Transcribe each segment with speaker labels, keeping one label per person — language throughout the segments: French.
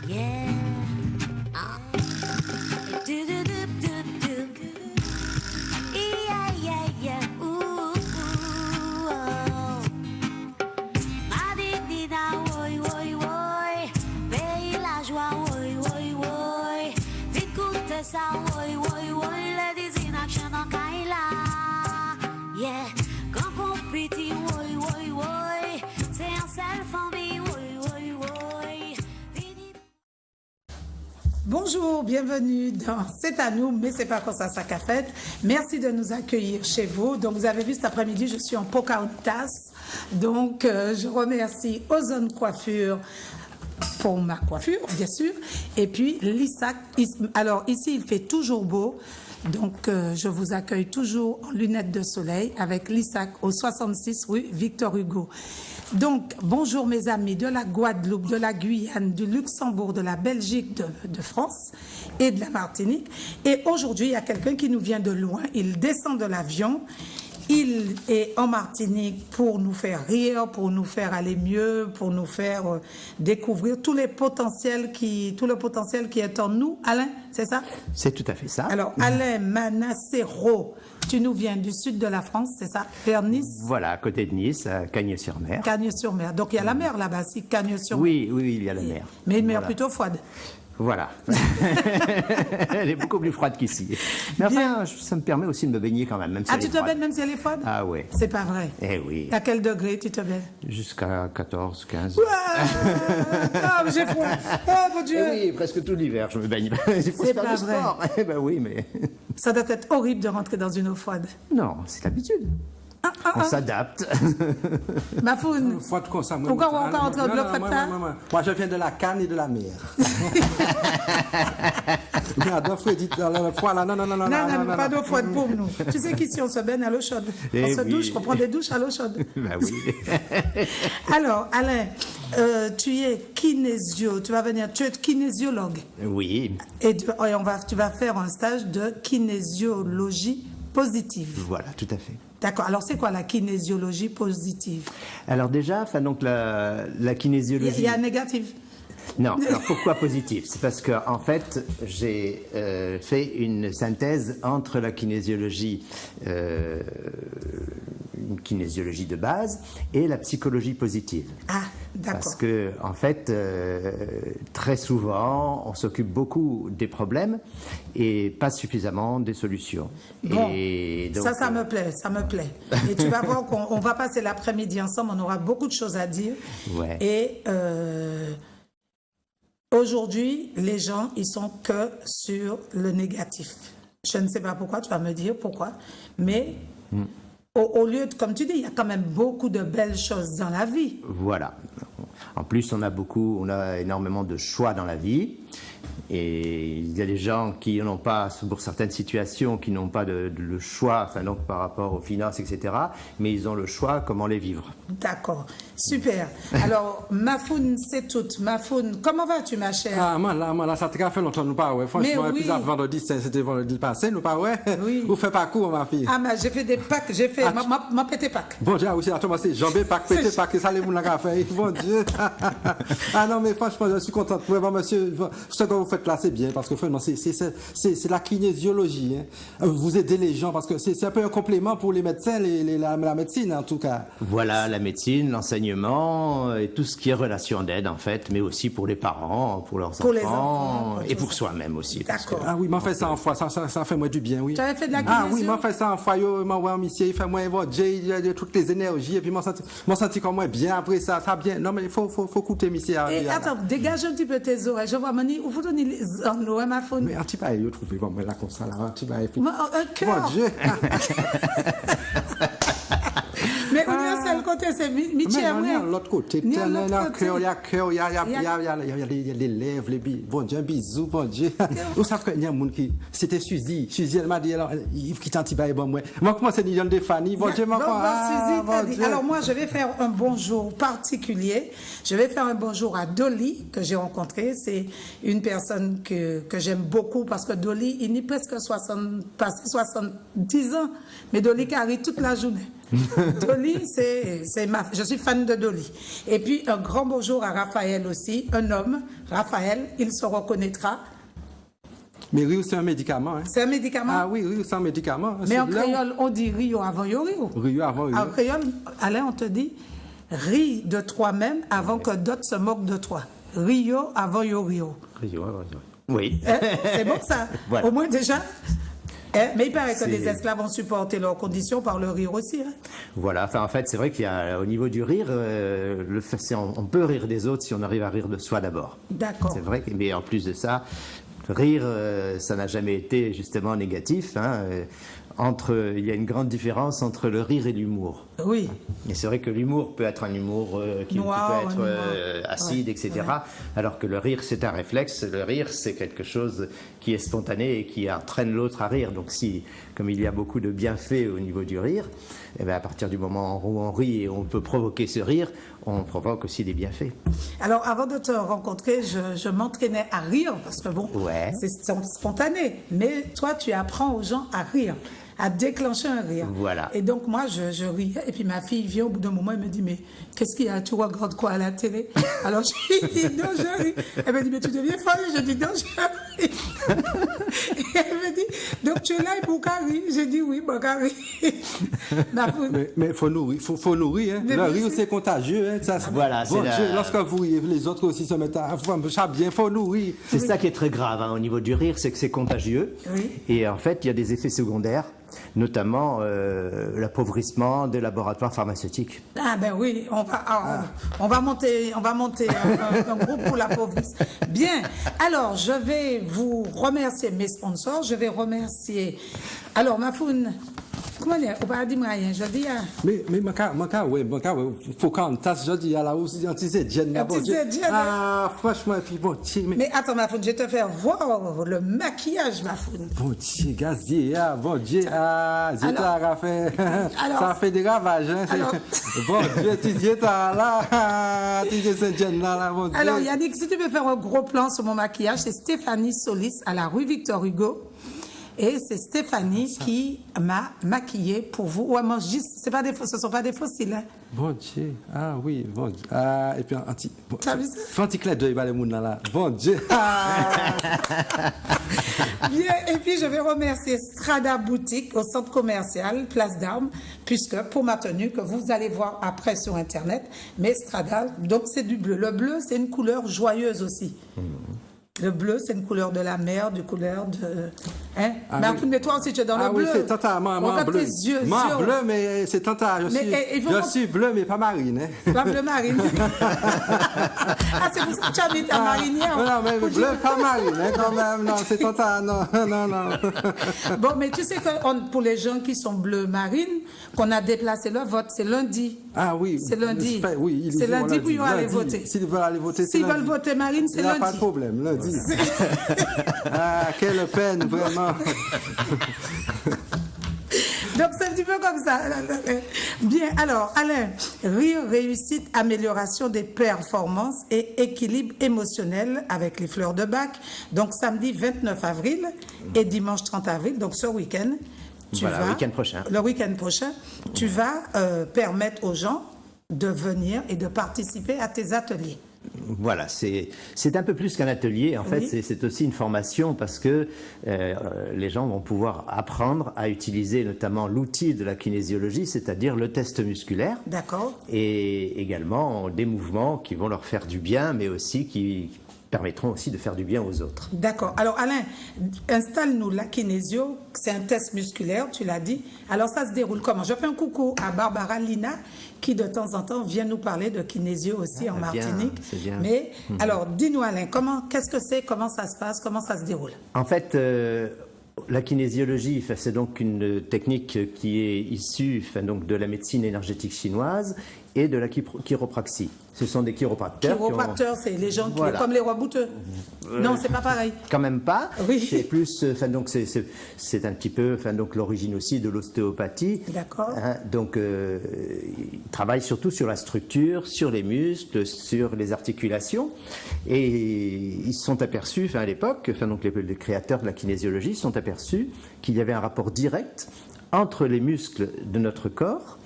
Speaker 1: Yeah. Do do do do do. Yeah yeah yeah. Ooh. Madidida, oi oi oi. Pays la joie, oi oi oi. Vite goûter ça, oi oi oi. Ladies in action en Kaila. Yeah. Quand compétit, oi oi oi. C'est un seul famille, oi oi oi.
Speaker 2: Bonjour, bienvenue dans C'est à nous, mais c'est pas comme ça qu'a fait. Merci de nous accueillir chez vous. Donc, vous avez vu cet après-midi, je suis en Pocahontas. Donc, je remercie Ozone Coiffure pour ma coiffure, bien sûr. Et puis, Lissac. Alors, ici, il fait toujours beau. Donc, je vous accueille toujours en lunettes de soleil avec Lissac au 66 rue Victor Hugo. Donc, bonjour mes amis de la Guadeloupe, de la Guyane, du Luxembourg, de la Belgique, de France et de la Martinique. Et aujourd'hui, il y a quelqu'un qui nous vient de loin. Il descend de l'avion. Il est en Martinique pour nous faire rire, pour nous faire aller mieux, pour nous faire découvrir tout le potentiel qui est en nous. Alain, c'est ça?
Speaker 3: C'est tout à fait ça.
Speaker 2: Alors, Alain Manacero, tu nous viens du sud de la France, c'est ça? Vers Nice?
Speaker 3: Voilà, à côté de Nice, à Cagnes-sur-Mer.
Speaker 2: Cagnes-sur-Mer. Donc, il y a la mer là-bas, si Cagnes-sur-Mer.
Speaker 3: Oui, il y a la mer.
Speaker 2: Mais une mer
Speaker 3: Voilà.
Speaker 2: plutôt froide.
Speaker 3: Voilà. Elle est beaucoup plus froide qu'ici. Mais enfin, ça me permet aussi de me baigner quand même, même si
Speaker 2: Ah,
Speaker 3: elle
Speaker 2: tu
Speaker 3: est
Speaker 2: te
Speaker 3: froide.
Speaker 2: baignes même si elle est froide?
Speaker 3: Ah ouais.
Speaker 2: C'est pas vrai.
Speaker 3: Eh oui.
Speaker 2: À quel degré tu te baignes?
Speaker 3: Jusqu'à 14, 15.
Speaker 2: Ah, j'ai froid. Oh mon Dieu.
Speaker 3: Eh oui, presque tout l'hiver, je me baigne. Il faut
Speaker 2: C'est
Speaker 3: faire
Speaker 2: pas
Speaker 3: du
Speaker 2: vrai.
Speaker 3: sport. Eh ben oui, mais...
Speaker 2: Ça doit être horrible de rentrer dans une eau froide.
Speaker 3: Non, c'est l'habitude. On s'adapte.
Speaker 2: Mafoun,
Speaker 4: Froide comme ça.
Speaker 2: pourquoi on va rentrer de l'eau froide là?
Speaker 4: Moi, je viens de la Cannes et de la mer. Regarde, Freddy, dans le froid là. Non,
Speaker 2: Non, pas d'eau froide pour nous. Tu sais qu'ici, on se baigne à l'eau chaude.
Speaker 3: Eh
Speaker 2: On se
Speaker 3: oui.
Speaker 2: douche, on prend des douches à l'eau chaude.
Speaker 3: Ben oui.
Speaker 2: Alors, Alain, tu es kinésio, tu es kinésiologue.
Speaker 3: Oui,
Speaker 2: Et tu vas faire un stage de kinésiologie positive.
Speaker 3: voilà, tout à fait.
Speaker 2: D'accord. Alors, c'est quoi la kinésiologie positive?
Speaker 3: Alors déjà, enfin donc la kinésiologie...
Speaker 2: Il y a négatif.
Speaker 3: Non, alors pourquoi positif? C'est parce que en fait, j'ai fait une synthèse entre la kinésiologie, une kinésiologie de base, et la psychologie positive.
Speaker 2: Ah, d'accord.
Speaker 3: Parce que en fait, très souvent, on s'occupe beaucoup des problèmes et pas suffisamment des solutions.
Speaker 2: Bon,
Speaker 3: Et donc,
Speaker 2: ça me plaît, ça me plaît. Et tu vas voir qu'on va passer l'après-midi ensemble, on aura beaucoup de choses à dire.
Speaker 3: Ouais.
Speaker 2: Et aujourd'hui, les gens, ils sont que sur le négatif. Je ne sais pas pourquoi, tu vas me dire pourquoi, mais au lieu de, comme tu dis, il y a quand même beaucoup de belles choses dans la vie.
Speaker 3: Voilà. En plus, on a énormément de choix dans la vie. Et il y a des gens qui n'ont pas, pour certaines situations, qui n'ont pas le choix, enfin donc par rapport aux finances, etc. Mais ils ont le choix comment les vivre.
Speaker 2: D'accord, super. Alors, Mafoun, c'est tout. Mafoun, comment vas-tu, ma chère?
Speaker 4: Ah, là, ça te fait longtemps, nous pas, ouais. Franchement,
Speaker 2: Mais oui.
Speaker 4: puis ça, vendredi, c'était vendredi passé, nous pas, ouais.
Speaker 2: Oui.
Speaker 4: Vous faites pas court, ma fille.
Speaker 2: Ah, mais j'ai fait des packs, m'a pété pack.
Speaker 4: Bon Dieu, aussi, à toi, c'est jambé, pack, pété, pack, et ça, les mouns, la café. Bon Dieu. Ah non, mais franchement, je suis contente. Vraiment, monsieur, ce que vous faites là, c'est bien, parce que vraiment, c'est la kinésiologie, hein. Vous aidez les gens, parce que c'est un peu un complément pour les médecins, la médecine, en tout cas.
Speaker 3: Voilà, la médecine, l'enseignement et tout ce qui est relation d'aide, en fait, mais aussi pour les parents, pour leurs
Speaker 2: Pour les enfants,
Speaker 3: et
Speaker 2: pour
Speaker 3: pour soi-même aussi. parce
Speaker 2: D'accord.
Speaker 4: Ah oui, m'en fait ça en fois, ça fait moi du bien, oui.
Speaker 2: Tu avais fait de la
Speaker 4: Ah
Speaker 2: kinésio?
Speaker 4: oui, m'en fait ça en fois, yo, m'en ouais, monsieur, il fait moi, j'ai toutes les énergies, et puis m'en senti comme moi bien après ça bien. Non, mais il faut écouter, monsieur.
Speaker 2: Et attends, dégage un petit peu tes oreilles. Je vois, Mani, où vous donnez les en ma faune?
Speaker 4: Mais un petit peu, il trouvé comme moi là, comme ça, là, un petit peu.
Speaker 2: Un cœur.
Speaker 4: Mon Dieu.
Speaker 2: Mais on est à seul côté, c'est Michel.
Speaker 4: On est à l'autre côté.
Speaker 2: Ni à l'autre côté.
Speaker 4: Il y a cœur, il y a les lèvres, les bisous. Bon Dieu, un bisou, bon Dieu. Vous savez qu'il y a un monde qui. C'était Suzy. Suzy, elle m'a dit, alors, Yves qui t'en tibaille, bon, moi. Moi, comment c'est Liliane de Fanny? Bon Dieu,
Speaker 2: Bon, Suzy t'a dit.
Speaker 4: Dieu.
Speaker 2: Alors moi, je vais faire un bonjour particulier. Je vais faire un bonjour à Dolly, que j'ai rencontré. C'est une personne que j'aime beaucoup parce que Dolly, il n'y a presque 70 ans. Mais Dolly carry toute la journée. Dolly, je suis fan de Dolly. Et puis, un grand bonjour à Raphaël aussi, un homme, Raphaël, il se reconnaîtra.
Speaker 4: Mais Rio, c'est un médicament. Hein?
Speaker 2: C'est un médicament?
Speaker 4: Ah oui, Rio, c'est un médicament.
Speaker 2: Mais en créole, on dit Rio avant yo Rio.
Speaker 4: Rio avant Rio.
Speaker 2: En créole, Alain, on te dit, ris de toi-même avant que d'autres se moquent de toi. Rio avant yo Rio.
Speaker 3: Rio avant yo. Oui.
Speaker 2: C'est bon ça.
Speaker 3: Voilà.
Speaker 2: Au moins déjà. Mais il paraît que les esclaves ont supporté leurs conditions par le rire aussi. Hein.
Speaker 3: Voilà, enfin, en fait, c'est vrai qu'il y a, au niveau du rire, on peut rire des autres si on arrive à rire de soi d'abord.
Speaker 2: D'accord.
Speaker 3: C'est vrai, mais en plus de ça, rire, ça n'a jamais été justement négatif. Hein. Il y a une grande différence entre le rire et l'humour.
Speaker 2: Oui.
Speaker 3: Et c'est vrai que l'humour peut être un humour qui peut être acide, etc. Ouais. Alors que le rire, c'est un réflexe. Le rire, c'est quelque chose qui est spontané et qui entraîne l'autre à rire. Donc comme il y a beaucoup de bienfaits au niveau du rire, eh bien, à partir du moment où on rit et on peut provoquer ce rire, on provoque aussi des bienfaits.
Speaker 2: Alors, avant de te rencontrer, je m'entraînais à rire, parce que bon, c'est spontané. Mais toi, tu apprends aux gens à rire, à déclencher un rire.
Speaker 3: Voilà.
Speaker 2: Et donc, moi, je riais. Et puis, ma fille vient au bout d'un moment, elle me dit, mais qu'est-ce qu'il y a? Tu regardes quoi à la télé? Alors, je lui dis, non, je ris. Elle me dit, mais tu deviens folle? Je dis, non, je ris. Et elle me dit, donc tu es là pour qu'elle rit? J'ai dit, oui, pour qu'elle rit.
Speaker 4: Mais il faut nourrir, hein. Le rire, c'est contagieux. Hein. Ça,
Speaker 3: voilà,
Speaker 4: lorsque vous riez, les autres aussi se mettent à bien, il faut nourrir.
Speaker 3: C'est ça qui est très grave hein, au niveau du rire, c'est que c'est contagieux.
Speaker 2: Oui.
Speaker 3: Et en fait, il y a des effets secondaires, notamment l'appauvrissement des laboratoires pharmaceutiques.
Speaker 2: Ah ben oui, on va monter un groupe pour l'appauvrissement. Bien, alors je vais vous remercier mes sponsors, je vais remercier... Alors Mafoun, comment dire, on va dire rien, je dis...
Speaker 4: Mais faut qu'on tasse, je dis à la hausse, franchement, puis bon,
Speaker 2: mais attends Mafoun, je vais te faire voir le maquillage Mafoun.
Speaker 4: Bon Dieu, gazier, bon Dieu, ça fait des ravages, hein. Bon Dieu, tu dis là, tu dis là, bon Dieu.
Speaker 2: Alors Yannick, si tu veux faire un gros plan sur mon maquillage, c'est Stéphanie Solis à la rue Victor Hugo. Et c'est Stéphanie qui m'a maquillée pour vous. Ouais, moi, ce ne sont pas des fossiles. Hein.
Speaker 4: Bon Dieu. Ah oui, bon Dieu. Et puis,
Speaker 2: tu as vu ça?
Speaker 4: Anti-clé de les mouns là. Bon Dieu.
Speaker 2: Bien, et puis je vais remercier Strada Boutique au centre commercial, Place d'Armes, puisque pour ma tenue, que vous allez voir après sur Internet, mais Strada, donc c'est du bleu. Le bleu, c'est une couleur joyeuse aussi. Le bleu, c'est une couleur de la mer, du couleur de... Hein? Mais toi aussi, tu es dans le bleu.
Speaker 4: Ah oui, c'est totalement bleu.
Speaker 2: Tes yeux,
Speaker 4: moi, bleu, mais c'est totalement... Je suis bleu, mais pas marine. Hein?
Speaker 2: Pas bleu marine. Ah, c'est pour ça que tu as mis ta marinière.
Speaker 4: Non, mais bleu, pas marine, hein, quand même. Non, c'est totalement... Non.
Speaker 2: Bon, mais tu sais que pour les gens qui sont bleu marine, qu'on a déplacé leur vote, c'est lundi.
Speaker 4: Ah oui.
Speaker 2: C'est lundi.
Speaker 4: Oui,
Speaker 2: c'est lundi pour ils vont aller voter.
Speaker 4: S'ils veulent aller voter,
Speaker 2: s'ils veulent voter marine, c'est lundi.
Speaker 4: Il n'y a pas de problème, lundi. Ah, quelle peine, vraiment.
Speaker 2: Donc, c'est un petit peu comme ça. Bien, alors, Alain, rire, réussite, amélioration des performances et équilibre émotionnel avec les fleurs de bac. Donc, samedi 29 avril et dimanche 30 avril, donc ce week-end.
Speaker 3: Le week-end prochain.
Speaker 2: Le week-end prochain, tu vas permettre aux gens de venir et de participer à tes ateliers.
Speaker 3: Voilà, c'est un peu plus qu'un atelier. En fait, c'est aussi une formation parce que les gens vont pouvoir apprendre à utiliser notamment l'outil de la kinésiologie, c'est-à-dire le test musculaire.
Speaker 2: D'accord.
Speaker 3: Et également des mouvements qui vont leur faire du bien, mais aussi qui permettront aussi de faire du bien aux autres.
Speaker 2: D'accord. Alors Alain, installe-nous la kinésio, c'est un test musculaire, tu l'as dit. Alors ça se déroule comment? Je fais un coucou à Barbara Lina qui de temps en temps vient nous parler de kinésio aussi en Martinique.
Speaker 3: C'est bien.
Speaker 2: Mais alors dis-nous Alain, qu'est-ce que c'est, comment ça se passe, comment ça se déroule?
Speaker 3: En fait, la kinésiologie, c'est donc une technique qui est issue donc de la médecine énergétique chinoise et de la chiropraxie. Ce sont des chiropracteurs.
Speaker 2: Chiropracteurs, c'est les gens qui comme les rois bouteux. Non, c'est pas pareil.
Speaker 3: Quand même pas.
Speaker 2: Oui.
Speaker 3: C'est plus, donc c'est un petit peu, donc l'origine aussi de l'ostéopathie.
Speaker 2: D'accord.
Speaker 3: Hein, donc ils travaillent surtout sur la structure, sur les muscles, sur les articulations, et ils se sont aperçus, à l'époque, donc les créateurs de la kinésiologie se sont aperçus qu'il y avait un rapport direct entre les muscles de notre corps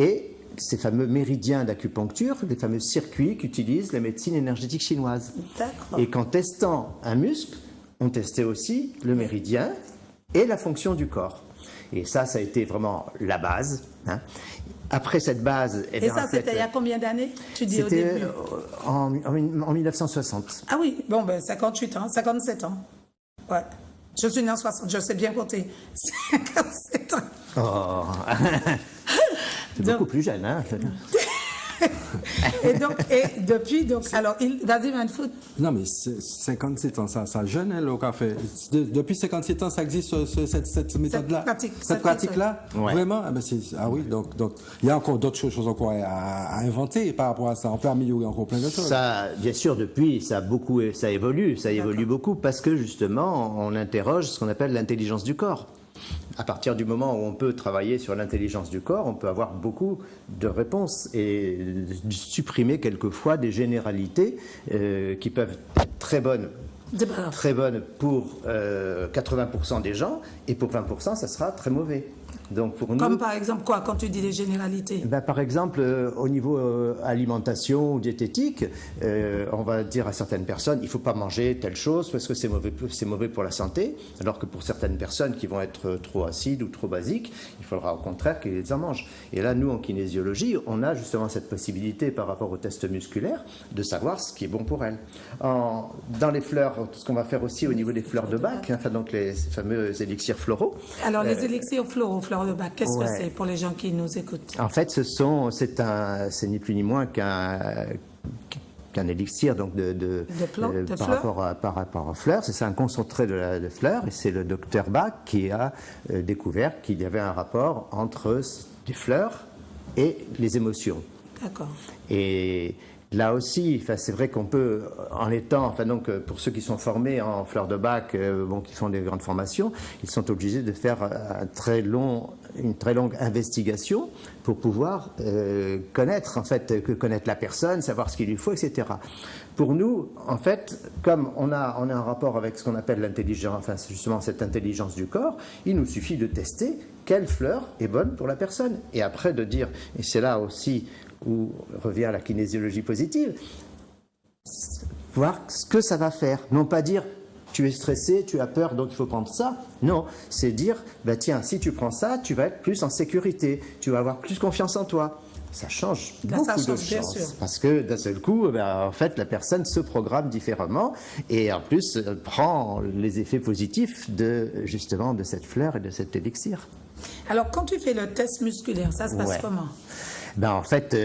Speaker 3: et ces fameux méridiens d'acupuncture, les fameux circuits qu'utilisent les médecines énergétiques chinoises.
Speaker 2: D'accord.
Speaker 3: Et qu'en testant un muscle, on testait aussi le méridien et la fonction du corps. Et ça a été vraiment la base. Hein. Après cette base...
Speaker 2: Et ça, c'était il y a combien d'années? Tu dis au
Speaker 3: C'était
Speaker 2: début.
Speaker 3: en 1960.
Speaker 2: Ah oui, bon, 58 ans, 57 ans. Ouais. Je suis né en 60, je sais bien compter. 57 ans.
Speaker 3: Oh. C'est beaucoup plus jeune, hein.
Speaker 2: Et depuis, alors, vas-y, Manfoot.
Speaker 4: Non, mais 57 ans, ça jeune, hein, le café. Depuis 57 ans, ça existe cette méthode-là. Cette pratique-là.
Speaker 3: Ouais.
Speaker 4: Vraiment? Ah oui, donc il y a encore d'autres choses encore à inventer par rapport à ça. On peut améliorer encore plein de choses.
Speaker 3: Ça, bien sûr, depuis, ça évolue beaucoup parce que justement, on interroge ce qu'on appelle l'intelligence du corps. À partir du moment où on peut travailler sur l'intelligence du corps, on peut avoir beaucoup de réponses et supprimer quelquefois des généralités qui peuvent être très bonnes pour 80% des gens, et pour 20%, ça sera très mauvais. Donc pour nous,
Speaker 2: Comme par exemple quoi, quand tu dis des généralités?
Speaker 3: par exemple, au niveau alimentation ou diététique, on va dire à certaines personnes, il ne faut pas manger telle chose parce que c'est mauvais pour la santé, alors que pour certaines personnes qui vont être trop acides ou trop basiques, il faudra au contraire qu'ils en mangent. Et là, nous, en kinésiologie, on a justement cette possibilité par rapport aux tests musculaires de savoir ce qui est bon pour elles. Dans les fleurs, ce qu'on va faire aussi au niveau des fleurs de Bach, enfin donc ces fameux élixirs floraux.
Speaker 2: Alors les élixirs floraux, fleurs de Bach, qu'est-ce que
Speaker 3: Ouais.
Speaker 2: c'est pour les gens qui nous écoutent?
Speaker 3: En fait, c'est ni plus ni moins qu'un élixir donc par rapport aux fleurs. C'est un concentré de fleurs, et c'est le docteur Bach qui a découvert qu'il y avait un rapport entre les fleurs et les émotions.
Speaker 2: D'accord.
Speaker 3: Et là aussi, c'est vrai qu'on peut, pour ceux qui sont formés en fleurs de Bach, qui font des grandes formations, ils sont obligés de faire une très longue investigation pour pouvoir connaître la personne, savoir ce qu'il lui faut, etc. Pour nous, en fait, comme on a un rapport avec ce qu'on appelle l'intelligence, justement cette intelligence du corps, il nous suffit de tester quelle fleur est bonne pour la personne. Et après de dire, et c'est là aussi où revient la kinésiologie positive, voir ce que ça va faire. Non pas dire, tu es stressé, tu as peur, donc il faut prendre ça. Non, c'est dire, tiens, si tu prends ça, tu vas être plus en sécurité, tu vas avoir plus confiance en toi. Ça change beaucoup de choses. Parce que d'un seul coup, en fait, la personne se programme différemment et en plus prend les effets positifs de cette fleur et de cet élixir.
Speaker 2: Alors, quand tu fais le test musculaire, ça se passe comment?
Speaker 3: En fait...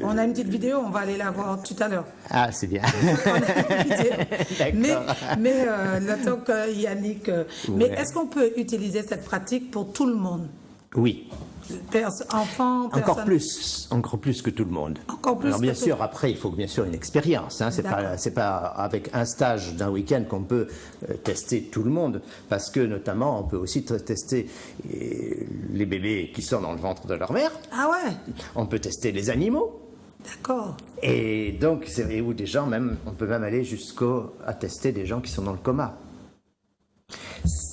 Speaker 2: On a une petite vidéo, on va aller la voir tout à l'heure.
Speaker 3: Ah, c'est bien.
Speaker 2: On a une vidéo. Mais le temps que Yannick... Mais est-ce qu'on peut utiliser cette pratique pour tout le monde?
Speaker 3: Oui.
Speaker 2: Enfants,
Speaker 3: encore plus que tout le monde.
Speaker 2: Encore plus.
Speaker 3: Alors bien sûr, après il faut bien sûr une expérience. Hein. C'est pas avec un stage d'un week-end qu'on peut tester tout le monde, parce que notamment on peut aussi tester les bébés qui sont dans le ventre de leur mère.
Speaker 2: Ah ouais.
Speaker 3: On peut tester les animaux.
Speaker 2: D'accord.
Speaker 3: Et donc où des gens on peut même aller jusqu'à tester des gens qui sont dans le coma.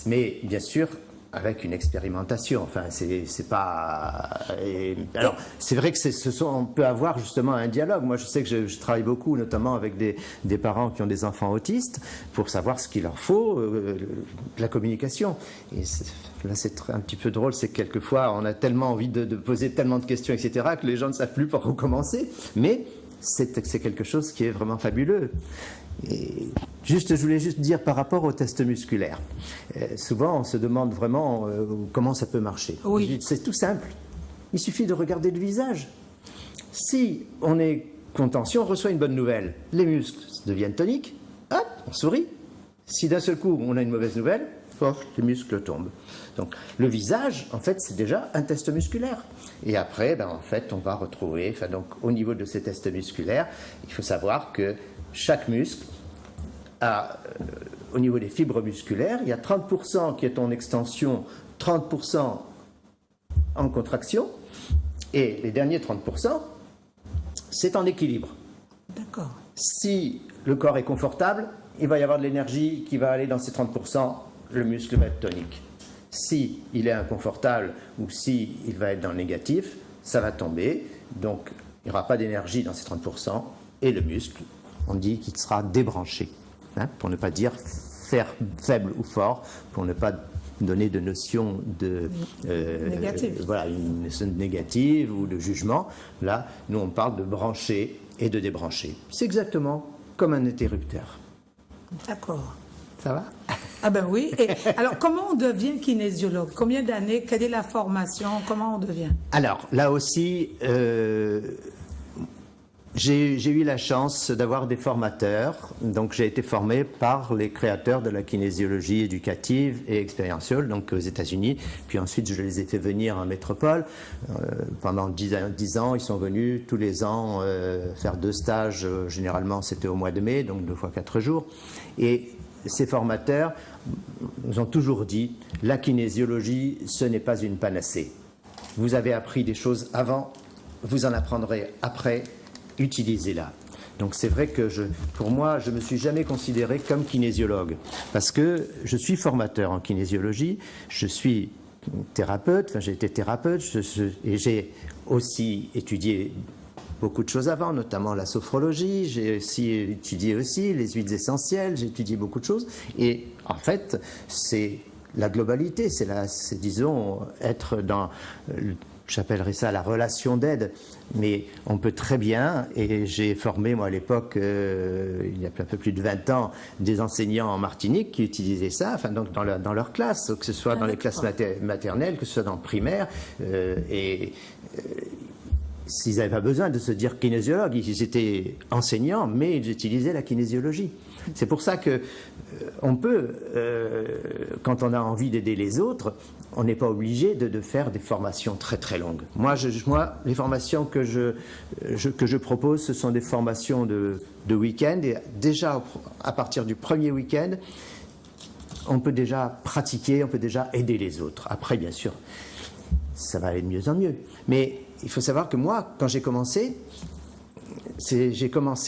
Speaker 3: Mais bien sûr, avec une expérimentation. Enfin, c'est pas. Alors, c'est vrai que on peut avoir justement un dialogue. Moi, je sais que je travaille beaucoup, notamment avec des parents qui ont des enfants autistes, pour savoir ce qu'il leur faut, la communication. Et là, c'est un petit peu drôle, c'est que quelquefois, on a tellement envie de poser tellement de questions, etc., que les gens ne savent plus par où commencer. Mais c'est quelque chose qui est vraiment fabuleux. Et je voulais juste dire par rapport au test musculaire. Souvent, on se demande vraiment comment ça peut marcher.
Speaker 2: Oui.
Speaker 3: C'est tout simple. Il suffit de regarder le visage. Si on est content, si on reçoit une bonne nouvelle, les muscles deviennent toniques, hop, on sourit. Si d'un seul coup, on a une mauvaise nouvelle, les muscles tombent. Donc, le visage, en fait, c'est déjà un test musculaire. Et après, en fait, on va retrouver, donc, au niveau de ces tests musculaires, il faut savoir que chaque muscle a, au niveau des fibres musculaires, il y a 30% qui est en extension, 30% en contraction, et les derniers 30%, c'est en équilibre.
Speaker 2: D'accord.
Speaker 3: Si le corps est confortable, il va y avoir de l'énergie qui va aller dans ces 30%, le muscle va être tonique. Si il est inconfortable ou si il va être dans le négatif, ça va tomber, donc il n'y aura pas d'énergie dans ces 30%, et le muscle, on dit qu'il sera débranché, hein, pour ne pas dire faible ou fort, pour ne pas donner de notion de voilà, une notion négative ou de jugement. Là, nous on parle de brancher et de débrancher. C'est exactement comme un interrupteur.
Speaker 2: D'accord.
Speaker 3: Ça va?
Speaker 2: Ah ben oui. Et alors, comment on devient kinésiologue? Combien d'années? Quelle est la formation? Comment on devient?
Speaker 3: Alors, là aussi, j'ai eu la chance d'avoir des formateurs. Donc, j'ai été formé par les créateurs de la kinésiologie éducative et expérientielle, donc aux États-Unis. Puis ensuite, je les ai fait venir en métropole. Pendant 10 ans, ils sont venus tous les ans faire 2 stages. Généralement, c'était au mois de mai, donc 2 fois 4 jours. Et ces formateurs nous ont toujours dit, la kinésiologie, ce n'est pas une panacée. Vous avez appris des choses avant, vous en apprendrez après, utilisez-la. Donc c'est vrai que pour moi, je ne me suis jamais considéré comme kinésiologue, parce que je suis formateur en kinésiologie, je suis thérapeute, enfin j'ai été thérapeute, et j'ai aussi étudié beaucoup de choses avant, notamment la sophrologie, j'ai aussi étudié aussi les huiles essentielles, j'ai étudié beaucoup de choses, et en fait, c'est la globalité, c'est disons, être dans, j'appellerais ça la relation d'aide, mais on peut très bien, et j'ai formé moi à l'époque, il y a un peu plus de 20 ans, des enseignants en Martinique qui utilisaient ça, enfin donc dans leur classe, que ce soit dans les classes maternelles, que ce soit dans le primaire, s'ils n'avaient pas besoin de se dire kinésiologue, ils étaient enseignants, mais ils utilisaient la kinésiologie. C'est pour ça que on peut, quand on a envie d'aider les autres, on n'est pas obligé de faire des formations très très longues. Moi, les formations que je propose, ce sont des formations de week-end, et déjà à partir du premier week-end, on peut déjà pratiquer, on peut déjà aider les autres. Après, bien sûr, ça va aller de mieux en mieux. Mais il faut savoir que moi, quand j'ai commencé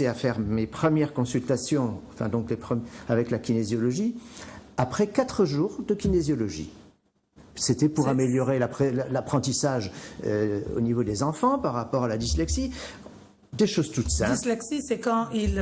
Speaker 3: à faire mes premières consultations, enfin donc avec la kinésiologie, après 4 jours de kinésiologie. C'était pour améliorer l'apprentissage au niveau des enfants par rapport à la dyslexie. Des choses toutes simples.
Speaker 2: Dyslexie, c'est quand ils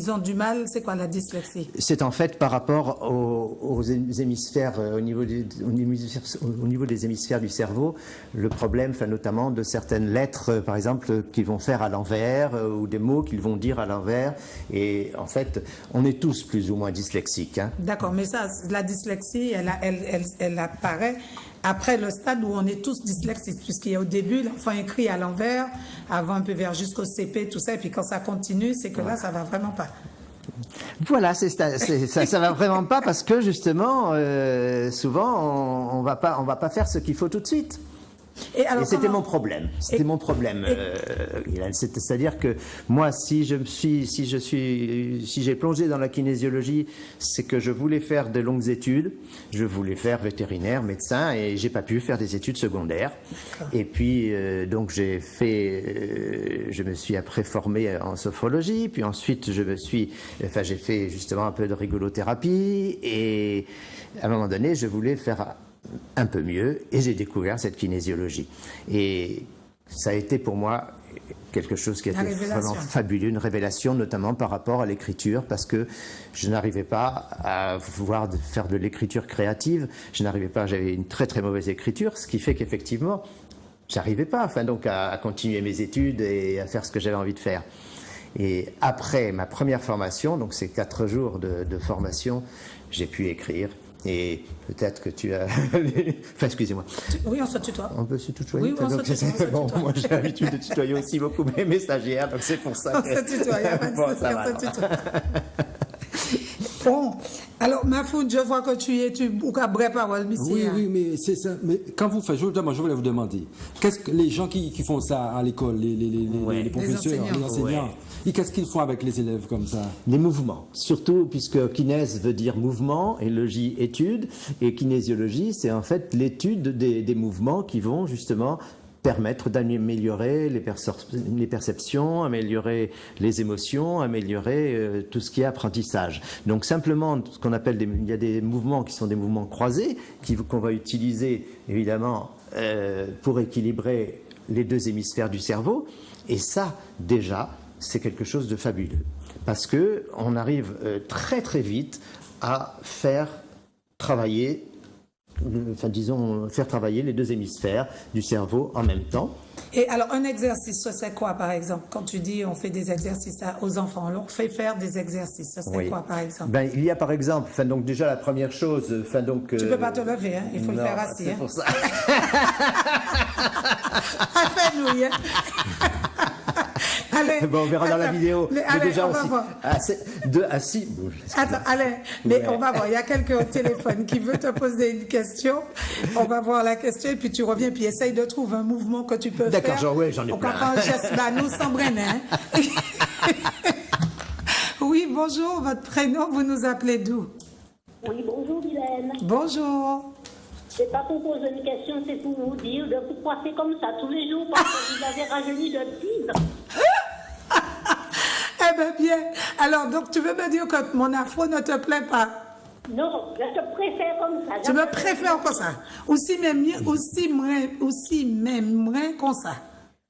Speaker 2: ont du mal. C'est quoi la dyslexie?
Speaker 3: C'est en fait par rapport aux hémisphères, au niveau des hémisphères du cerveau, le problème, enfin, notamment de certaines lettres, par exemple, qu'ils vont faire à l'envers, ou des mots qu'ils vont dire à l'envers. Et en fait, on est tous plus ou moins dyslexiques. Hein.
Speaker 2: D'accord, mais ça, la dyslexie, elle apparaît après le stade où on est tous dyslexiques, puisqu'il y a au début, l'enfant écrit à l'envers, avant un peu vers jusqu'au CP, tout ça, et puis quand ça continue, c'est que là, ça va vraiment pas.
Speaker 3: Voilà, ça va vraiment pas parce que justement, souvent, on va pas faire ce qu'il faut tout de suite. Et c'était mon problème. C'était mon problème. C'est-à-dire que moi, si j'ai plongé dans la kinésiologie, c'est que je voulais faire de longues études. Je voulais faire vétérinaire, médecin, et j'ai pas pu faire des études secondaires. Et puis donc je me suis après formé en sophrologie. Puis ensuite j'ai fait justement un peu de rigolothérapie. Et à un moment donné, je voulais faire un peu mieux, et j'ai découvert cette kinésiologie. Et ça a été pour moi quelque chose qui a été vraiment fabuleux, une révélation, notamment par rapport à l'écriture, parce que je n'arrivais pas à faire de l'écriture créative, j'avais une très très mauvaise écriture, ce qui fait qu'effectivement, j'arrivais pas, donc à continuer mes études et à faire ce que j'avais envie de faire. Et après ma première formation, donc ces 4 jours de formation, j'ai pu écrire. Et peut-être que tu as... Enfin, excusez-moi.
Speaker 2: Oui, on se tutoie.
Speaker 3: On peut se tutoyer.
Speaker 2: Oui, on se tutoie.
Speaker 3: Bon, moi, j'ai l'habitude de tutoyer aussi beaucoup mes stagiaires, donc c'est pour ça que...
Speaker 2: On se tutoie, il n'y a pas de souci, on se tutoie. Bon, alors, Mahfoud, je vois que tu boucles à bref parole, monsieur.
Speaker 4: Oui, mais c'est ça. Mais quand vous faites, je voulais vous demander, qu'est-ce que les gens qui font ça à l'école, les professeurs, les enseignants, qu'est-ce qu'ils font avec les élèves comme ça?
Speaker 3: Les mouvements, surtout puisque kinèse veut dire mouvement, et logie étude, et kinésiologie, c'est en fait l'étude des mouvements qui vont justement permettre d'améliorer les perceptions, améliorer les émotions, améliorer tout ce qui est apprentissage. Donc simplement, ce qu'on appelle il y a des mouvements qui sont des mouvements croisés qu'on va utiliser évidemment pour équilibrer les deux hémisphères du cerveau. Et ça, déjà, c'est quelque chose de fabuleux. Parce qu'on arrive très très vite à faire travailler les deux hémisphères du cerveau en même temps.
Speaker 2: Et alors, un exercice, ça c'est quoi, par exemple? Quand tu dis on fait des exercices aux enfants, on leur fait faire des exercices, ça c'est quoi, par exemple?
Speaker 3: Il y a par exemple, donc déjà la première chose,
Speaker 2: tu peux pas te lever, hein? Il faut le faire assis.
Speaker 3: C'est pour ça.
Speaker 2: Fais-nous, hein? Allez,
Speaker 3: on verra dans la vidéo.
Speaker 2: Mais déjà
Speaker 3: on va voir. Assis.
Speaker 2: Attends, Alain, mais on va voir. Il y a quelqu'un au téléphone qui veut te poser une question. On va voir la question et puis tu reviens puis essaye de trouver un mouvement que tu peux faire.
Speaker 3: D'accord, j'en ai plein.
Speaker 2: On geste là, nous sans Brennan. Oui, bonjour, votre prénom, vous nous appelez d'où?
Speaker 5: Oui, bonjour Mylène.
Speaker 2: Bonjour.
Speaker 5: C'est pas pour poser une question, c'est pour vous dire de pourquoi c'est comme ça tous les jours parce que vous avez rajeuni de 10 ans.
Speaker 2: Eh bien, bien. Alors, donc, tu veux me dire que mon afro ne te plaît pas?
Speaker 5: Non, je te préfère comme ça.
Speaker 2: Tu me préfères comme ça? Aussi même comme ça?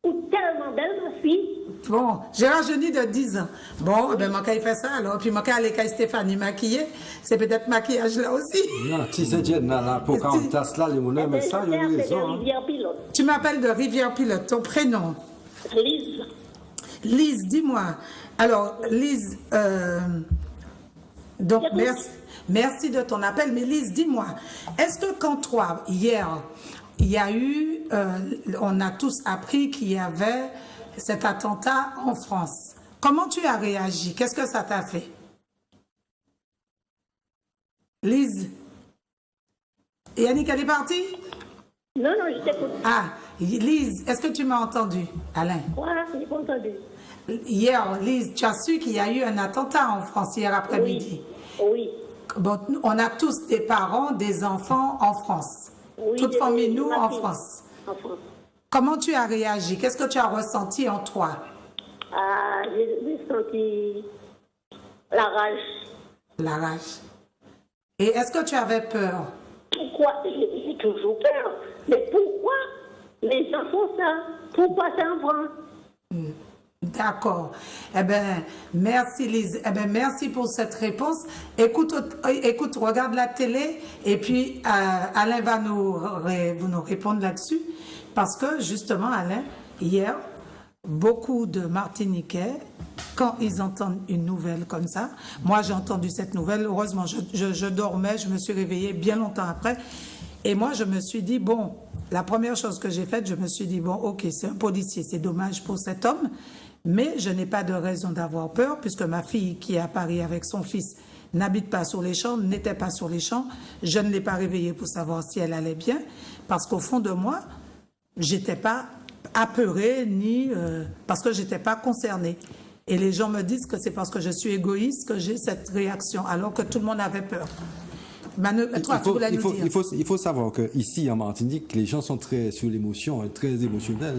Speaker 5: Ou tellement belle, ma fille.
Speaker 2: Bon, j'ai rajeuni de 10 ans. Bon, ben, moi, quand il fait ça, alors, puis moi, quand aller avec Stéphanie maquillée, c'est peut-être maquillage là aussi.
Speaker 4: Non, si c'est là, pour quand on tasse là, les moulins, mais ça, il y a raison.
Speaker 2: Tu m'appelles de Rivière-Pilote, ton prénom?
Speaker 5: Lise.
Speaker 2: Lise, dis-moi. Alors, Lise, donc, merci de ton appel, mais Lise, dis-moi, est-ce que quand toi, hier, il y a eu, on a tous appris qu'il y avait cet attentat en France, comment tu as réagi? Qu'est-ce que ça t'a fait? Lise? Yannick, elle est partie?
Speaker 5: Non, je t'écoute.
Speaker 2: Ah, Lise, est-ce que tu m'as entendu? Alain?
Speaker 5: Ouais, j'ai pas entendu.
Speaker 2: Hier, Lise, tu as su qu'il y a eu un attentat en France hier après-midi.
Speaker 5: Oui.
Speaker 2: Bon, on a tous des parents, des enfants en France.
Speaker 5: Oui,
Speaker 2: toute famille, nous, en France.
Speaker 5: En France.
Speaker 2: Comment tu as réagi? Qu'est-ce que tu as ressenti en toi?
Speaker 5: Ah, j'ai senti la rage.
Speaker 2: La rage. Et est-ce que tu avais peur?
Speaker 5: Pourquoi? J'ai toujours peur. Mais pourquoi les gens font ça? Pourquoi c'est un vrai?
Speaker 2: D'accord. Eh bien, merci Lise. Eh bien, merci pour cette réponse. Écoute, regarde la télé et puis Alain va nous répondre là-dessus. Parce que justement, Alain, hier, beaucoup de Martiniquais, quand ils entendent une nouvelle comme ça, moi j'ai entendu cette nouvelle, heureusement, je dormais, je me suis réveillée bien longtemps après. Et moi, je me suis dit, bon, la première chose que j'ai faite, je me suis dit, bon, ok, c'est un policier, c'est dommage pour cet homme, mais je n'ai pas de raison d'avoir peur, puisque ma fille qui est à Paris avec son fils n'habite pas sur les champs, n'était pas sur les champs. Je ne l'ai pas réveillée pour savoir si elle allait bien, parce qu'au fond de moi, j'étais pas apeurée, ni parce que j'étais pas concernée. Et les gens me disent que c'est parce que je suis égoïste que j'ai cette réaction, alors que tout le monde avait peur.
Speaker 4: Il faut savoir qu'ici, en Martinique, les gens sont très sur l'émotion, très émotionnels.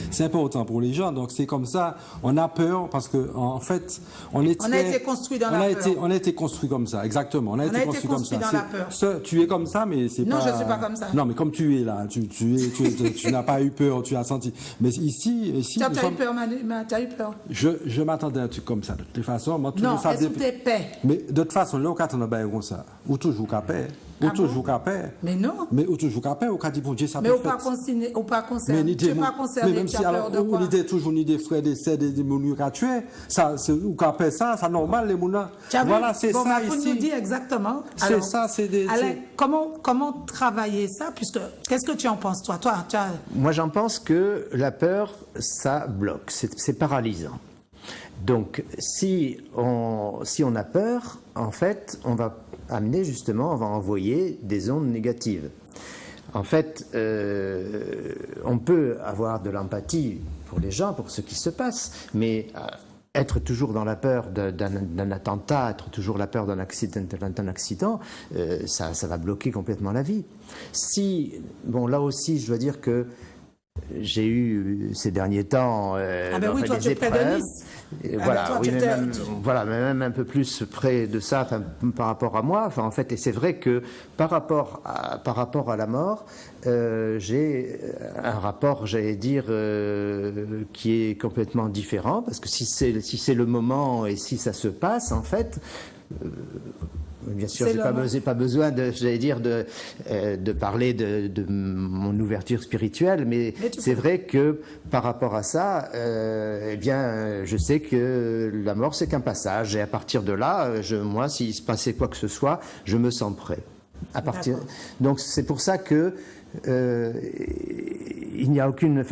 Speaker 4: C'est important pour les gens. Donc, c'est comme ça. On a peur parce qu'en fait, on a été construit dans la peur. On a été construit comme ça, exactement. On a été construit comme ça.
Speaker 2: Dans la peur.
Speaker 4: Tu es comme ça, mais c'est pas...
Speaker 2: Non, je ne suis pas comme ça.
Speaker 4: Non, mais comme tu es là, tu n'as pas eu peur, tu as senti. Mais ici...
Speaker 2: Tu as eu peur, tu as eu peur.
Speaker 4: Je m'attendais à un truc comme ça. De toute façon, moi,
Speaker 2: non, est-ce que tu es paix?
Speaker 4: Mais de toute façon, là, quand on a comme ça, ou toujours qu'à paix. Ou toujours qu'à paix.
Speaker 2: Mais non.
Speaker 4: Mais ou toujours qu'à paix, ou qu'à dire bon Dieu, ça peut
Speaker 2: faire. Mais ou pas concerné. Tu n'es pas concerné.
Speaker 4: Mais même si alors, on était toujours ni des frères, des sœurs, des mounous qu'à tuer, ça, ou qu'à paix, ça, c'est normal, les mounous.
Speaker 2: Voilà, c'est bon, ça ici. Vous nous dit exactement.
Speaker 4: C'est ça, c'est des...
Speaker 2: Alain, comment travailler ça, puisque, qu'est-ce que tu en penses, toi
Speaker 3: Moi, j'en pense que la peur, ça bloque, c'est paralysant. Donc, si on a peur, en fait, on va envoyer des ondes négatives. En fait, on peut avoir de l'empathie pour les gens, pour ce qui se passe, mais être toujours dans la peur d'un attentat, être toujours la peur d'un accident, ça va bloquer complètement la vie. Bon, là aussi, je dois dire que j'ai eu ces derniers temps
Speaker 2: oui, toi, tu es près de Nice.
Speaker 3: Voilà,
Speaker 2: toi,
Speaker 3: oui,
Speaker 2: tu
Speaker 3: mais
Speaker 2: étais-
Speaker 3: même un peu plus près de ça, par rapport à moi. En fait, et c'est vrai que par rapport à la mort, j'ai un rapport, j'allais dire, qui est complètement différent, parce que si c'est le moment et si ça se passe, en fait. Bien sûr, j'ai pas besoin j'allais dire, de parler de mon ouverture spirituelle, mais c'est vrai que par rapport à ça, je sais que la mort c'est qu'un passage, et à partir de là, moi, s'il se passait quoi que ce soit, je me sens prêt. Donc c'est pour ça que il n'y a aucune,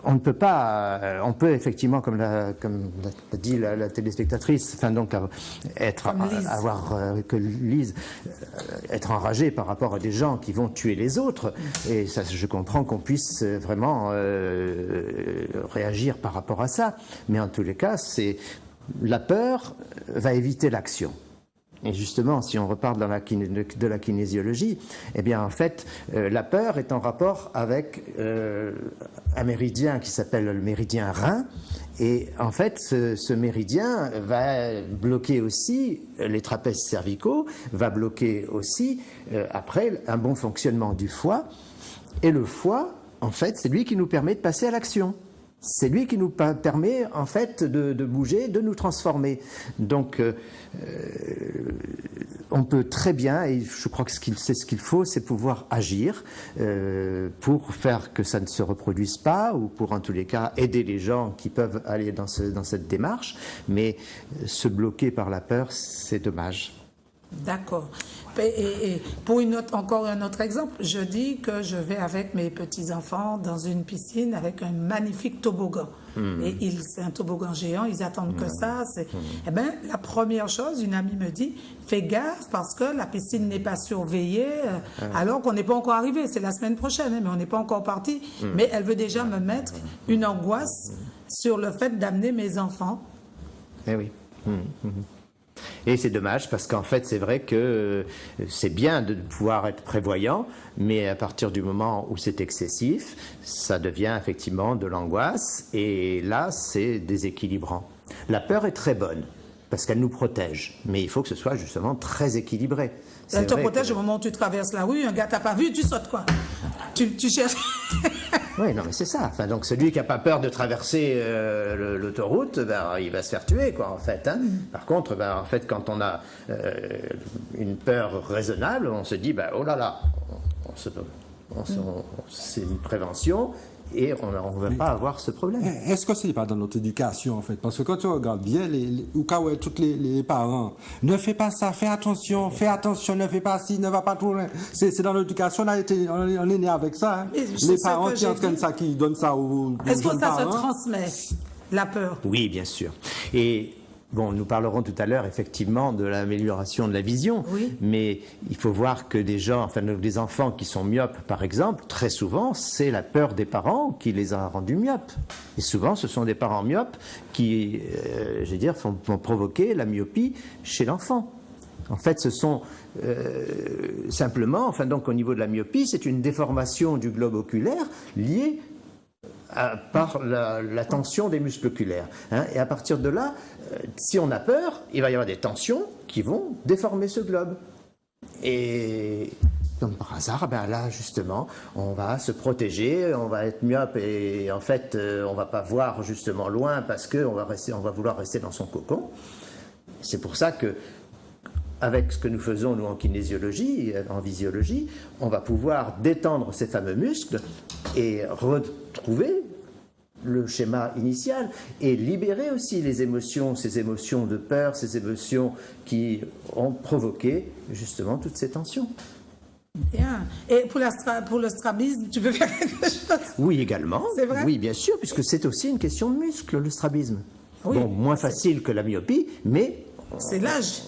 Speaker 3: on ne peut pas, on peut effectivement, comme l'a dit la téléspectatrice, être enragé par rapport à des gens qui vont tuer les autres, et ça, je comprends qu'on puisse vraiment réagir par rapport à ça, mais en tous les cas, la peur va éviter l'action. Et justement, si on repart de la kinésiologie, eh bien, en fait, la peur est en rapport avec un méridien qui s'appelle le méridien rein. Et en fait, ce méridien va bloquer aussi les trapèzes cervicaux, va bloquer aussi, après, un bon fonctionnement du foie. Et le foie, en fait, c'est lui qui nous permet de passer à l'action. C'est lui qui nous permet, en fait, de bouger, de nous transformer. Donc, on peut très bien, et je crois que ce qu'il faut, c'est pouvoir agir pour faire que ça ne se reproduise pas, ou pour, en tous les cas, aider les gens qui peuvent aller dans cette démarche. Mais se bloquer par la peur, c'est dommage.
Speaker 2: D'accord. Et pour encore un autre exemple, je dis que je vais avec mes petits-enfants dans une piscine avec un magnifique toboggan. Et c'est un toboggan géant, ils attendent que ça. Eh bien, la première chose, une amie me dit, fais gaffe parce que la piscine n'est pas surveillée, alors qu'on n'est pas encore arrivé. C'est la semaine prochaine, mais on n'est pas encore parti. Mais elle veut déjà me mettre une angoisse sur le fait d'amener mes enfants.
Speaker 3: Eh oui. Et c'est dommage parce qu'en fait, c'est vrai que c'est bien de pouvoir être prévoyant, mais à partir du moment où c'est excessif, ça devient effectivement de l'angoisse et là, c'est déséquilibrant. La peur est très bonne parce qu'elle nous protège, mais il faut que ce soit justement très équilibré.
Speaker 2: Elle te protège au moment où tu traverses la rue, un gars t'a pas vu, tu sautes quoi. Tu cherches...
Speaker 3: Oui, non, mais c'est ça. Donc celui qui n'a pas peur de traverser l'autoroute, il va se faire tuer, quoi, en fait. Hein. Par contre, en fait, quand on a une peur raisonnable, on se dit, oh là là, c'est une prévention. Et on ne va pas avoir ce problème.
Speaker 4: Est-ce que ce n'est pas dans notre éducation, en fait? Parce que quand tu regardes bien, tous les parents, ne fais pas ça, fais attention, ne fais pas ci, ne va pas trop loin. C'est dans l'éducation, on est né avec ça. Hein. Les parents qui entraînent ça, qui donnent ça aux
Speaker 2: Est-ce que ça
Speaker 4: parents,
Speaker 2: se transmet, la peur?
Speaker 3: Oui, bien sûr. Et bon, nous parlerons tout à l'heure effectivement de l'amélioration de la vision, mais il faut voir que des enfants qui sont myopes, par exemple, très souvent, c'est la peur des parents qui les a rendus myopes. Et souvent, ce sont des parents myopes qui, vont provoquer la myopie chez l'enfant. En fait, ce sont simplement, donc au niveau de la myopie, c'est une déformation du globe oculaire liée par la tension des muscles oculaires. Hein. Et à partir de là, si on a peur, il va y avoir des tensions qui vont déformer ce globe. Et comme par hasard, là justement, on va se protéger, on va être myope et en fait, on va pas voir justement loin parce qu'on va vouloir rester dans son cocon. C'est pour ça que avec ce que nous faisons, nous, en kinésiologie, en visiologie, on va pouvoir détendre ces fameux muscles et retrouver le schéma initial et libérer aussi les émotions, ces émotions de peur, ces émotions qui ont provoqué justement toutes ces tensions.
Speaker 2: Bien. Et pour le strabisme, tu peux faire quelque chose?
Speaker 3: Oui, également.
Speaker 2: C'est vrai?
Speaker 3: Oui, bien sûr, puisque c'est aussi une question de muscle, le strabisme.
Speaker 2: Oui.
Speaker 3: Bon, moins facile que la myopie, mais...
Speaker 2: C'est l'âge?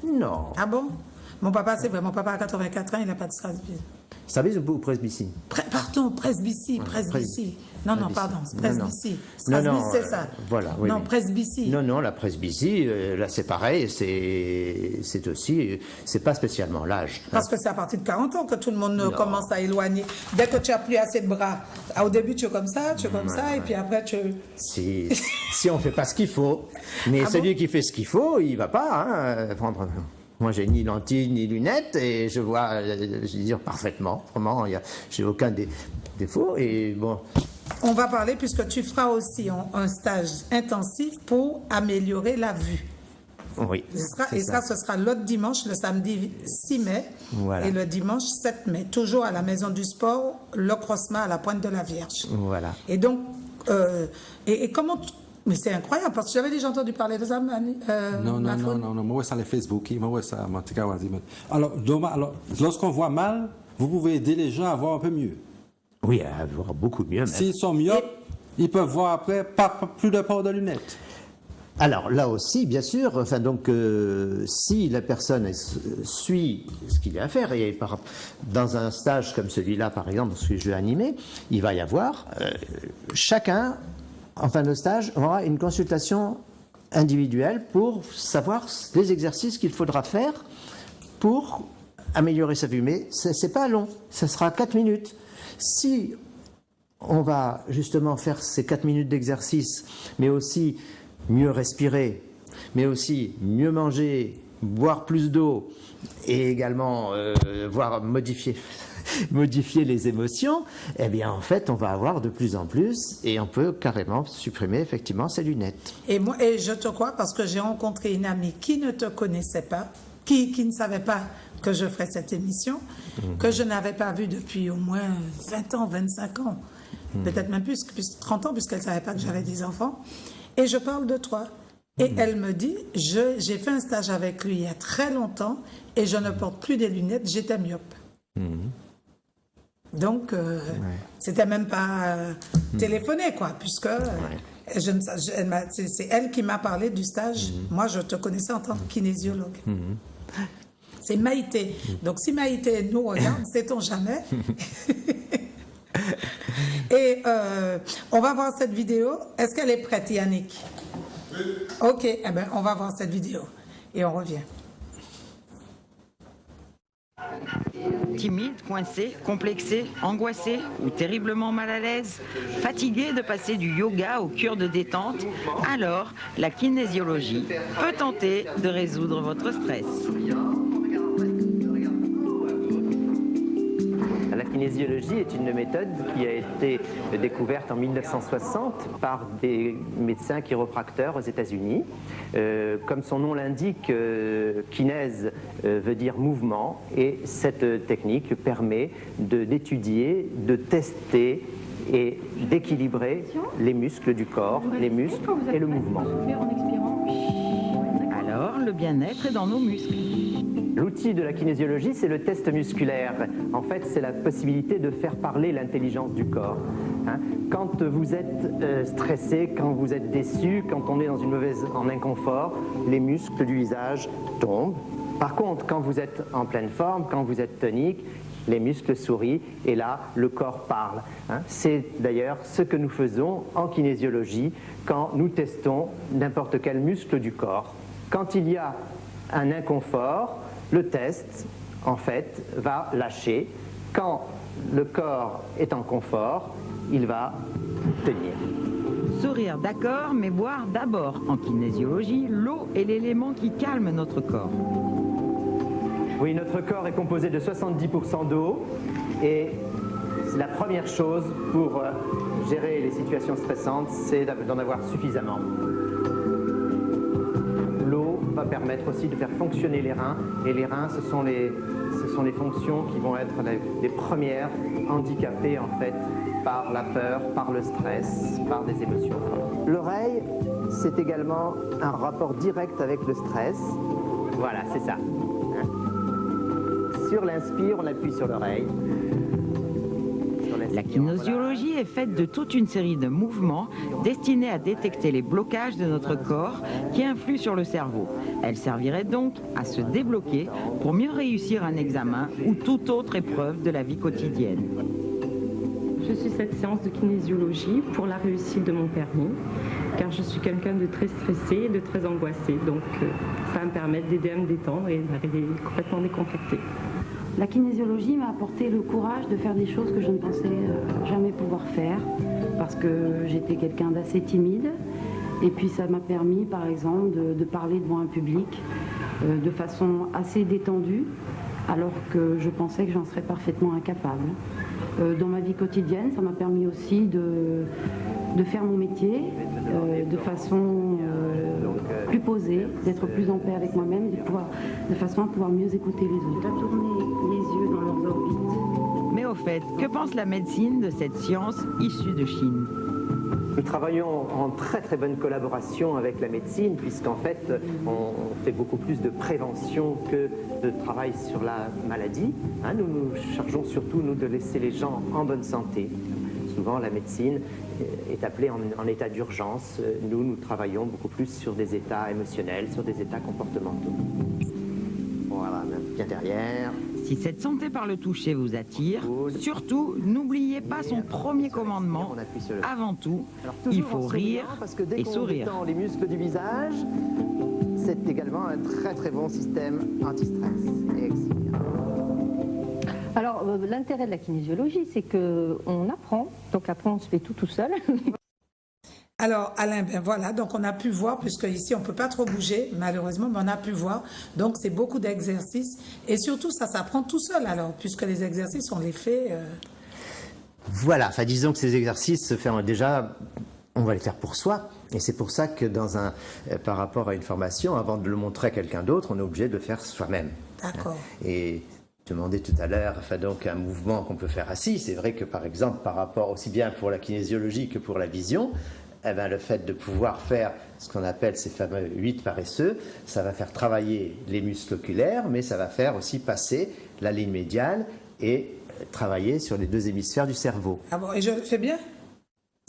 Speaker 3: Non.
Speaker 2: Ah bon? Mon papa, c'est vrai, mon papa a 84 ans, il n'a pas de strabisme.
Speaker 3: Starbis ou presbytie?
Speaker 2: Pardon, presbytie, presbytie. Non, non, pardon, presbytie.
Speaker 3: Non,
Speaker 2: Strasby,
Speaker 3: non,
Speaker 2: c'est ça.
Speaker 3: Voilà. Oui,
Speaker 2: non,
Speaker 3: oui.
Speaker 2: presbytie.
Speaker 3: Non, non, la presbytie, là c'est pareil, c'est aussi, c'est pas spécialement l'âge.
Speaker 2: Parce que c'est à partir de 40 ans que tout le monde
Speaker 3: Non.
Speaker 2: commence à éloigner. Dès que tu as plus assez de bras, au début tu es comme ça, et puis après tu...
Speaker 3: Si on fait pas ce qu'il faut, mais
Speaker 2: Ah
Speaker 3: celui qui fait ce qu'il faut, il va pas prendre. Moi, j'ai ni lentilles ni lunettes et je vois, je veux dire, parfaitement. Vraiment, j'ai aucun défaut et bon.
Speaker 2: On va parler, puisque tu feras aussi un stage intensif pour améliorer la vue.
Speaker 3: Oui.
Speaker 2: Ce sera l'autre dimanche, le samedi 6 mai,
Speaker 3: Voilà.
Speaker 2: et le dimanche 7 mai, toujours à la Maison du Sport, le Crossement à la Pointe de la Vierge.
Speaker 3: Voilà.
Speaker 2: Et donc, et comment... Mais c'est incroyable, parce que j'avais déjà entendu parler de ça,
Speaker 4: Non, moi, ça, les Facebook, moi, ça, alors, lorsqu'on voit mal, vous pouvez aider les gens à voir un peu mieux.
Speaker 3: Oui, à voir beaucoup mieux. Même.
Speaker 4: S'ils sont myopes, ils peuvent voir après, pas plus de port de lunettes.
Speaker 3: Alors là aussi, bien sûr, enfin donc, si la personne suit ce qu'il y a à faire, et dans un stage comme celui-là, par exemple, ce que je vais animer, il va y avoir chacun, en fin de stage, aura une consultation individuelle pour savoir les exercices qu'il faudra faire pour améliorer sa vue. Mais c'est pas long, ça sera 4 minutes. Si on va justement faire ces 4 minutes d'exercice, mais aussi mieux respirer, mais aussi mieux manger, boire plus d'eau et également voire modifier les émotions, eh bien en fait on va avoir de plus en plus et on peut carrément supprimer effectivement ses lunettes.
Speaker 2: Et je te crois parce que j'ai rencontré une amie qui ne te connaissait pas, qui ne savait pas que je ferais cette émission, que je n'avais pas vue depuis au moins 20 ans, 25 ans, peut-être même plus 30 ans, puisqu'elle ne savait pas que j'avais des enfants. Et je parle de toi. Et elle me dit, j'ai fait un stage avec lui il y a très longtemps et je ne porte plus des lunettes, j'étais myope. Donc, c'était même pas téléphoné, quoi, puisque c'est elle qui m'a parlé du stage. Moi, je te connaissais en tant que kinésiologue. C'est Maïté. Donc, si Maïté nous regarde, sait-on jamais. Et on va voir cette vidéo. Est-ce qu'elle est prête, Yannick? Oui. Ok, eh ben, on va voir cette vidéo et on revient.
Speaker 6: Timide, coincé, complexé, angoissé ou terriblement mal à l'aise, fatigué de passer du yoga aux cures de détente, alors la kinésiologie peut tenter de résoudre votre stress.
Speaker 3: La kinésiologie est une méthode qui a été découverte en 1960 par des médecins chiropracteurs aux États-Unis. Comme son nom l'indique, kinèse veut dire mouvement, et cette technique permet d'étudier, de tester et d'équilibrer les muscles du corps, les muscles et le mouvement.
Speaker 6: Alors, le bien-être est dans nos muscles.
Speaker 3: L'outil de la kinésiologie, c'est le test musculaire. En fait, c'est la possibilité de faire parler l'intelligence du corps. Quand vous êtes stressé, quand vous êtes déçu, quand on est en inconfort, les muscles du visage tombent. Par contre, quand vous êtes en pleine forme, quand vous êtes tonique, les muscles sourient et là, le corps parle. C'est d'ailleurs ce que nous faisons en kinésiologie quand nous testons n'importe quel muscle du corps. Quand il y a un inconfort, le test, en fait, va lâcher. Quand le corps est en confort, il va tenir.
Speaker 6: Sourire, d'accord, mais boire d'abord. En kinésiologie, l'eau est l'élément qui calme notre corps.
Speaker 3: Oui, notre corps est composé de 70% d'eau et la première chose pour gérer les situations stressantes, c'est d'en avoir suffisamment. L'eau va permettre aussi de faire fonctionner les reins, et les reins, ce sont les fonctions qui vont être les premières handicapées en fait par la peur, par le stress, par des émotions. L'oreille, c'est également un rapport direct avec le stress. Voilà, c'est ça. Sur l'inspire, on appuie sur l'oreille.
Speaker 6: La kinésiologie est faite de toute une série de mouvements destinés à détecter les blocages de notre corps qui influent sur le cerveau. Elle servirait donc à se débloquer pour mieux réussir un examen ou toute autre épreuve de la vie quotidienne.
Speaker 7: Je suis cette séance de kinésiologie pour la réussite de mon permis, car je suis quelqu'un de très stressé et de très angoissé. Donc ça va me permettre d'aider à me détendre et d'arriver complètement décontractée.
Speaker 8: La kinésiologie m'a apporté le courage de faire des choses que je ne pensais jamais pouvoir faire, parce que j'étais quelqu'un d'assez timide. Et puis ça m'a permis, par exemple, de parler devant un public de façon assez détendue, alors que je pensais que j'en serais parfaitement incapable. Dans ma vie quotidienne, ça m'a permis aussi de faire mon métier de façon plus posée, d'être plus en paix avec moi-même, de façon à pouvoir mieux écouter les autres. De tourner les yeux dans leurs orbites.
Speaker 6: Mais au fait, que pense la médecine de cette science issue de Chine ?
Speaker 9: Nous travaillons en très très bonne collaboration avec la médecine, puisqu'en fait on fait beaucoup plus de prévention que de travail sur la maladie. Nous nous chargeons surtout, nous, de laisser les gens en bonne santé. Souvent la médecine est appelée en état d'urgence. Nous travaillons beaucoup plus sur des états émotionnels, sur des états comportementaux. Voilà, bien derrière.
Speaker 6: Si cette santé par le toucher vous attire, surtout, n'oubliez pas son premier commandement. Avant tout, il faut rire
Speaker 9: parce que dès
Speaker 6: et
Speaker 9: qu'on
Speaker 6: sourire.
Speaker 9: détend les muscles du visage, c'est également un très très bon système anti-stress. Et expire.
Speaker 10: Alors, l'intérêt de la kinésiologie, c'est qu'on apprend. Donc après, on se fait tout seul.
Speaker 2: Alors, Alain, ben voilà, donc on a pu voir, puisque ici on ne peut pas trop bouger, malheureusement, mais on a pu voir. Donc, c'est beaucoup d'exercices. Et surtout, ça s'apprend tout seul, alors, puisque les exercices, on les fait...
Speaker 3: Voilà, enfin, disons que ces exercices se font déjà... On va les faire pour soi, et c'est pour ça que par rapport à une formation, avant de le montrer à quelqu'un d'autre, on est obligé de le faire soi-même.
Speaker 2: D'accord.
Speaker 3: Et je demandais tout à l'heure, enfin donc un mouvement qu'on peut faire assis. C'est vrai que par exemple, par rapport aussi bien pour la kinésiologie que pour la vision, eh ben, le fait de pouvoir faire ce qu'on appelle ces fameux 8 paresseux, ça va faire travailler les muscles oculaires, mais ça va faire aussi passer la ligne médiane et travailler sur les 2 hémisphères du cerveau.
Speaker 2: Ah bon, et je le fais bien?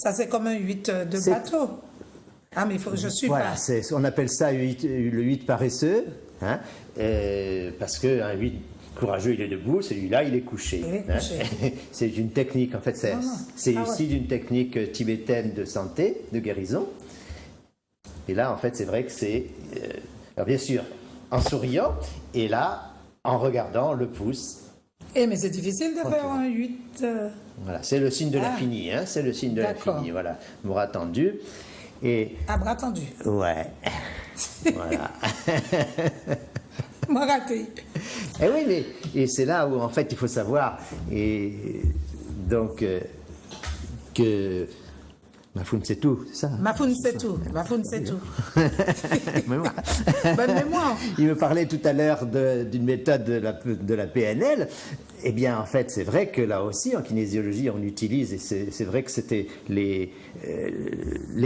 Speaker 2: Ça, c'est comme un 8 de bateau. Ah, mais je suis
Speaker 3: voilà,
Speaker 2: pas...
Speaker 3: on appelle ça le 8 paresseux, hein, parce qu'un 8 courageux, il est debout, celui-là, il est couché.
Speaker 2: Il est couché.
Speaker 3: C'est une technique, en fait, c'est ici
Speaker 2: ouais.
Speaker 3: d'une technique tibétaine de santé, de guérison. Et là, en fait, c'est vrai que c'est, alors bien sûr, en souriant, et là, en regardant le pouce.
Speaker 2: Mais c'est difficile de faire un 8...
Speaker 3: Voilà, c'est le signe de l'infini, hein, c'est le signe de l'infini, voilà, bras tendu. Et...
Speaker 2: Ah, bras tendu.
Speaker 3: Ouais, voilà.
Speaker 2: Moi raté.
Speaker 3: Et oui, mais et c'est là où en fait il faut savoir et donc que Mafoun c'est tout, c'est ça.
Speaker 2: Mafoun c'est tout. Mafoun c'est tout.
Speaker 3: Mémoire.
Speaker 2: Bonne mémoire.
Speaker 3: Il me parlait tout à l'heure d'une méthode de la PNL. Eh bien, en fait, c'est vrai que là aussi, en kinésiologie, on utilise, et c'est vrai que c'était les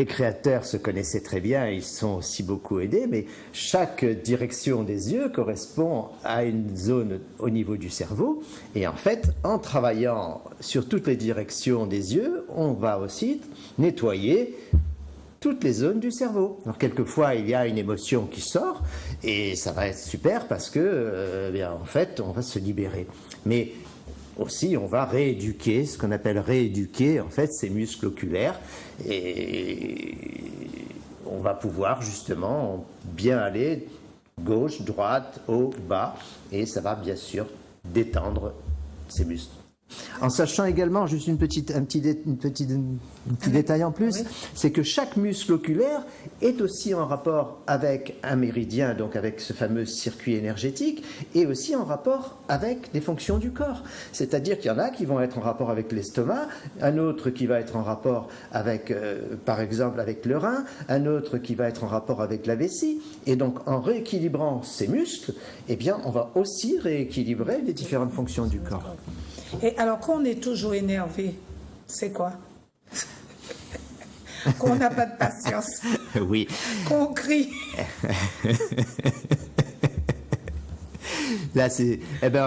Speaker 3: créateurs se connaissaient très bien, ils se sont aussi beaucoup aidés, mais chaque direction des yeux correspond à une zone au niveau du cerveau. Et en fait, en travaillant sur toutes les directions des yeux, on va aussi nettoyer toutes les zones du cerveau. Alors quelquefois il y a une émotion qui sort et ça va être super parce que bien en fait on va se libérer. Mais aussi on va rééduquer, ce qu'on appelle rééduquer en fait ces muscles oculaires et on va pouvoir justement bien aller gauche, droite, haut, bas et ça va bien sûr détendre ces muscles. En sachant également, juste un petit détail en plus, c'est que chaque muscle oculaire est aussi en rapport avec un méridien, donc avec ce fameux circuit énergétique, et aussi en rapport avec des fonctions du corps. C'est-à-dire qu'il y en a qui vont être en rapport avec l'estomac, un autre qui va être en rapport avec, par exemple, avec le rein, un autre qui va être en rapport avec la vessie. Et donc, en rééquilibrant ces muscles, eh bien, on va aussi rééquilibrer les différentes fonctions du corps.
Speaker 2: Et alors, quand on est toujours énervé, c'est quoi? Qu'on n'a pas de patience.
Speaker 3: Oui.
Speaker 2: Qu'on crie.
Speaker 3: Là,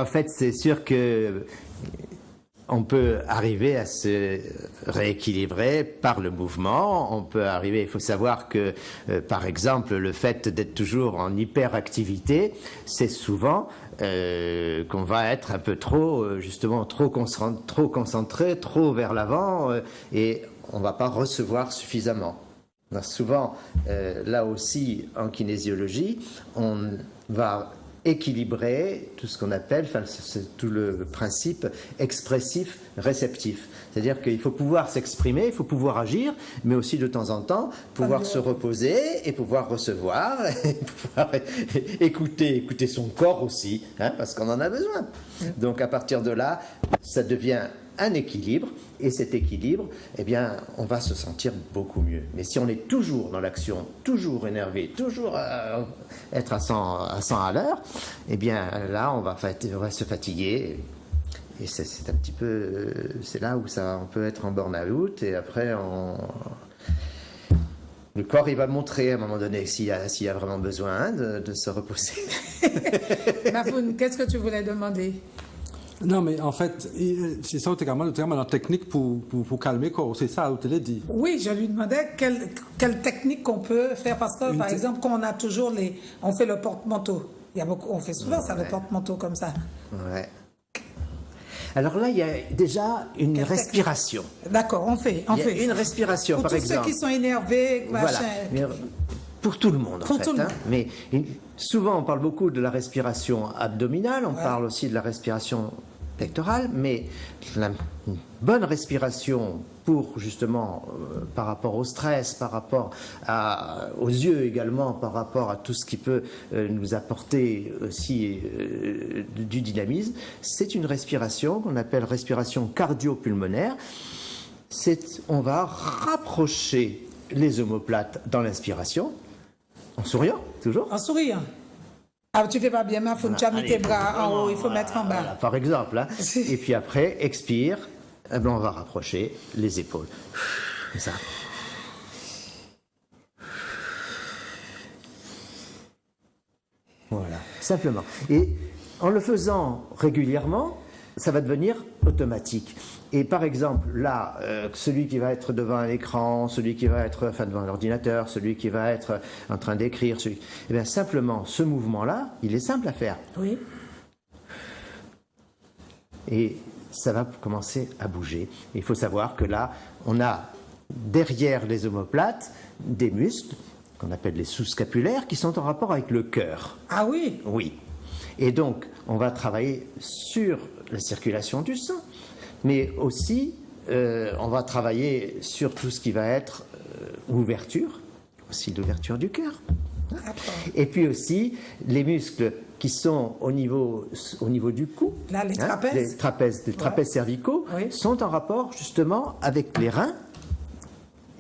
Speaker 3: en fait, c'est sûr que on peut arriver à se rééquilibrer par le mouvement. On peut arriver, il faut savoir que, par exemple, le fait d'être toujours en hyperactivité, c'est souvent qu'on va être un peu trop, justement, trop concentré, trop vers l'avant, et on ne va pas recevoir suffisamment. Donc, souvent, là aussi, en kinésiologie, on va équilibrer tout ce qu'on appelle, enfin, c'est tout le principe expressif-réceptif. C'est-à-dire qu'il faut pouvoir s'exprimer, il faut pouvoir agir, mais aussi de temps en temps pouvoir se reposer et pouvoir recevoir, et pouvoir écouter son corps aussi, hein, parce qu'on en a besoin. Donc à partir de là, ça devient un équilibre, et cet équilibre, eh bien, on va se sentir beaucoup mieux. Mais si on est toujours dans l'action, toujours énervé, toujours être à 100 à l'heure, eh bien là, on va se fatiguer. Et c'est un petit peu, c'est là où on peut être en burn-out, et après, le corps, il va montrer à un moment donné s'il y a vraiment besoin de se reposer.
Speaker 2: Mafoun, qu'est-ce que tu voulais demander?
Speaker 4: Non, mais en fait, c'est ça, également le terme la technique pour calmer le corps, c'est ça, vous te l'avez dit.
Speaker 2: Oui, je lui demandais quelle technique qu'on peut faire, parce que, par exemple, quand on a toujours on fait le porte-manteau, on fait souvent ça, le porte-manteau comme ça.
Speaker 3: Ouais. Alors là, il y a déjà une respiration.
Speaker 2: D'accord, on fait.
Speaker 3: Une respiration, par exemple.
Speaker 2: Pour tous ceux qui sont énervés,
Speaker 3: voilà. Mais pour tout le monde, en fait.
Speaker 2: Hein.
Speaker 3: Mais souvent, on parle beaucoup de la respiration abdominale, on parle aussi de la respiration pectorale, mais une bonne respiration pour, justement, par rapport au stress, par rapport aux yeux également, par rapport à tout ce qui peut nous apporter aussi du dynamisme, c'est une respiration qu'on appelle respiration cardio-pulmonaire. On va rapprocher les omoplates dans l'inspiration, en souriant, toujours.
Speaker 2: En souriant. Ah, tu fais pas bien, il faut mettre tes bras en haut, il faut mettre en bas.
Speaker 3: Voilà, par exemple. Hein. Et puis après, expire, eh bien, on va rapprocher les épaules. Comme ça. Voilà, simplement. Et en le faisant régulièrement, ça va devenir automatique. Et par exemple, là, celui qui va être devant un écran, celui qui va être devant un ordinateur, celui qui va être en train d'écrire, eh bien simplement, ce mouvement-là, il est simple à faire.
Speaker 2: Oui.
Speaker 3: Et ça va commencer à bouger. Il faut savoir que là, on a derrière les omoplates des muscles qu'on appelle les sous-scapulaires qui sont en rapport avec le cœur.
Speaker 2: Ah oui?
Speaker 3: Oui. Et donc, on va travailler sur la circulation du sang, mais aussi, on va travailler sur tout ce qui va être ouverture, aussi l'ouverture du cœur. Et puis aussi, les muscles qui sont au niveau du cou,
Speaker 2: là, les trapèzes,
Speaker 3: les trapèzes cervicaux, sont en rapport justement avec les reins.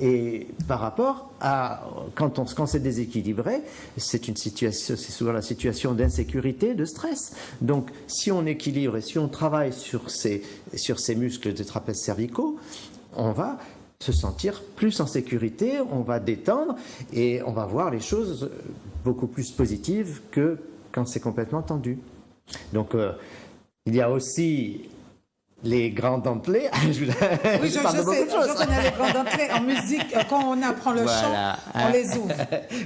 Speaker 3: Et par rapport à quand c'est déséquilibré, c'est souvent la situation d'insécurité, de stress. Donc, si on équilibre et si on travaille sur ces muscles des trapèzes cervicaux, on va se sentir plus en sécurité, on va détendre et on va voir les choses beaucoup plus positives que quand c'est complètement tendu. Donc, il y a aussi les grands dentelés.
Speaker 2: Oui, je sais, je connais les grands dentelés en musique. Quand on apprend le chant, on les ouvre.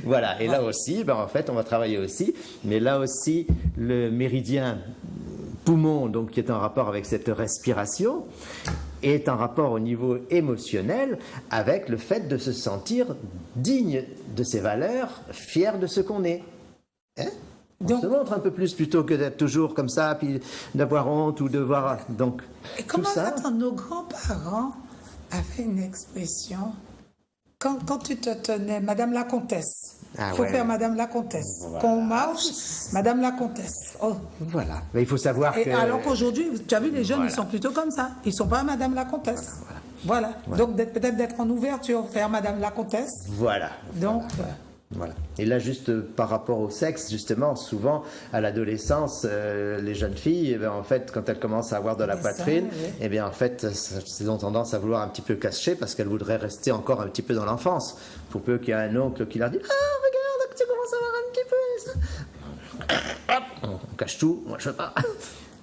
Speaker 3: Voilà, et là aussi, en fait, on va travailler aussi. Mais là aussi, le méridien poumon, donc, qui est en rapport avec cette respiration, est en rapport au niveau émotionnel avec le fait de se sentir digne de ses valeurs, fier de ce qu'on est. Hein? On se montre un peu plus plutôt que d'être toujours comme ça, puis d'avoir honte ou de voir. Donc,
Speaker 2: et comment
Speaker 3: tout ça.
Speaker 2: Attends, nos grands-parents avaient une expression. Quand tu te tenais, Madame la Comtesse. Il faut faire Madame la Comtesse. Voilà. Quand on marche, Madame la Comtesse. Oh.
Speaker 3: Voilà. Mais il faut savoir que.
Speaker 2: Alors qu'aujourd'hui, tu as vu, les jeunes, ils sont plutôt comme ça. Ils ne sont pas Madame la Comtesse. Voilà. Donc, peut-être d'être en ouverture, faire Madame la Comtesse.
Speaker 3: Voilà.
Speaker 2: Donc.
Speaker 3: Voilà. Et là, juste par rapport au sexe, justement, souvent à l'adolescence, les jeunes filles, en fait, quand elles commencent à avoir de la poitrine, en fait, elles ont tendance à vouloir un petit peu cacher parce qu'elles voudraient rester encore un petit peu dans l'enfance. Pour peu qu'il y ait un oncle qui leur dit « Ah, regarde, tu commences à avoir un petit peu ça. » Hop, on cache tout, moi je sais pas.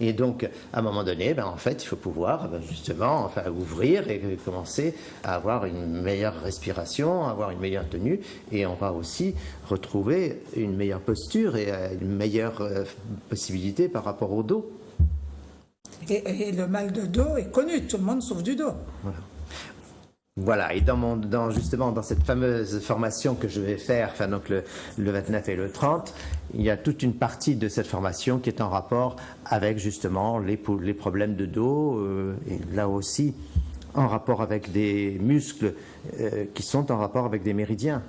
Speaker 3: Et donc, à un moment donné, en fait, il faut pouvoir justement ouvrir et commencer à avoir une meilleure respiration, avoir une meilleure tenue, et on va aussi retrouver une meilleure posture et une meilleure possibilité par rapport au dos.
Speaker 2: Et le mal de dos est connu, tout le monde souffre du dos.
Speaker 3: Voilà, et justement dans cette fameuse formation que je vais faire, donc le 29 et le 30, il y a toute une partie de cette formation qui est en rapport avec justement les problèmes de dos, et là aussi en rapport avec des muscles qui sont en rapport avec des méridiens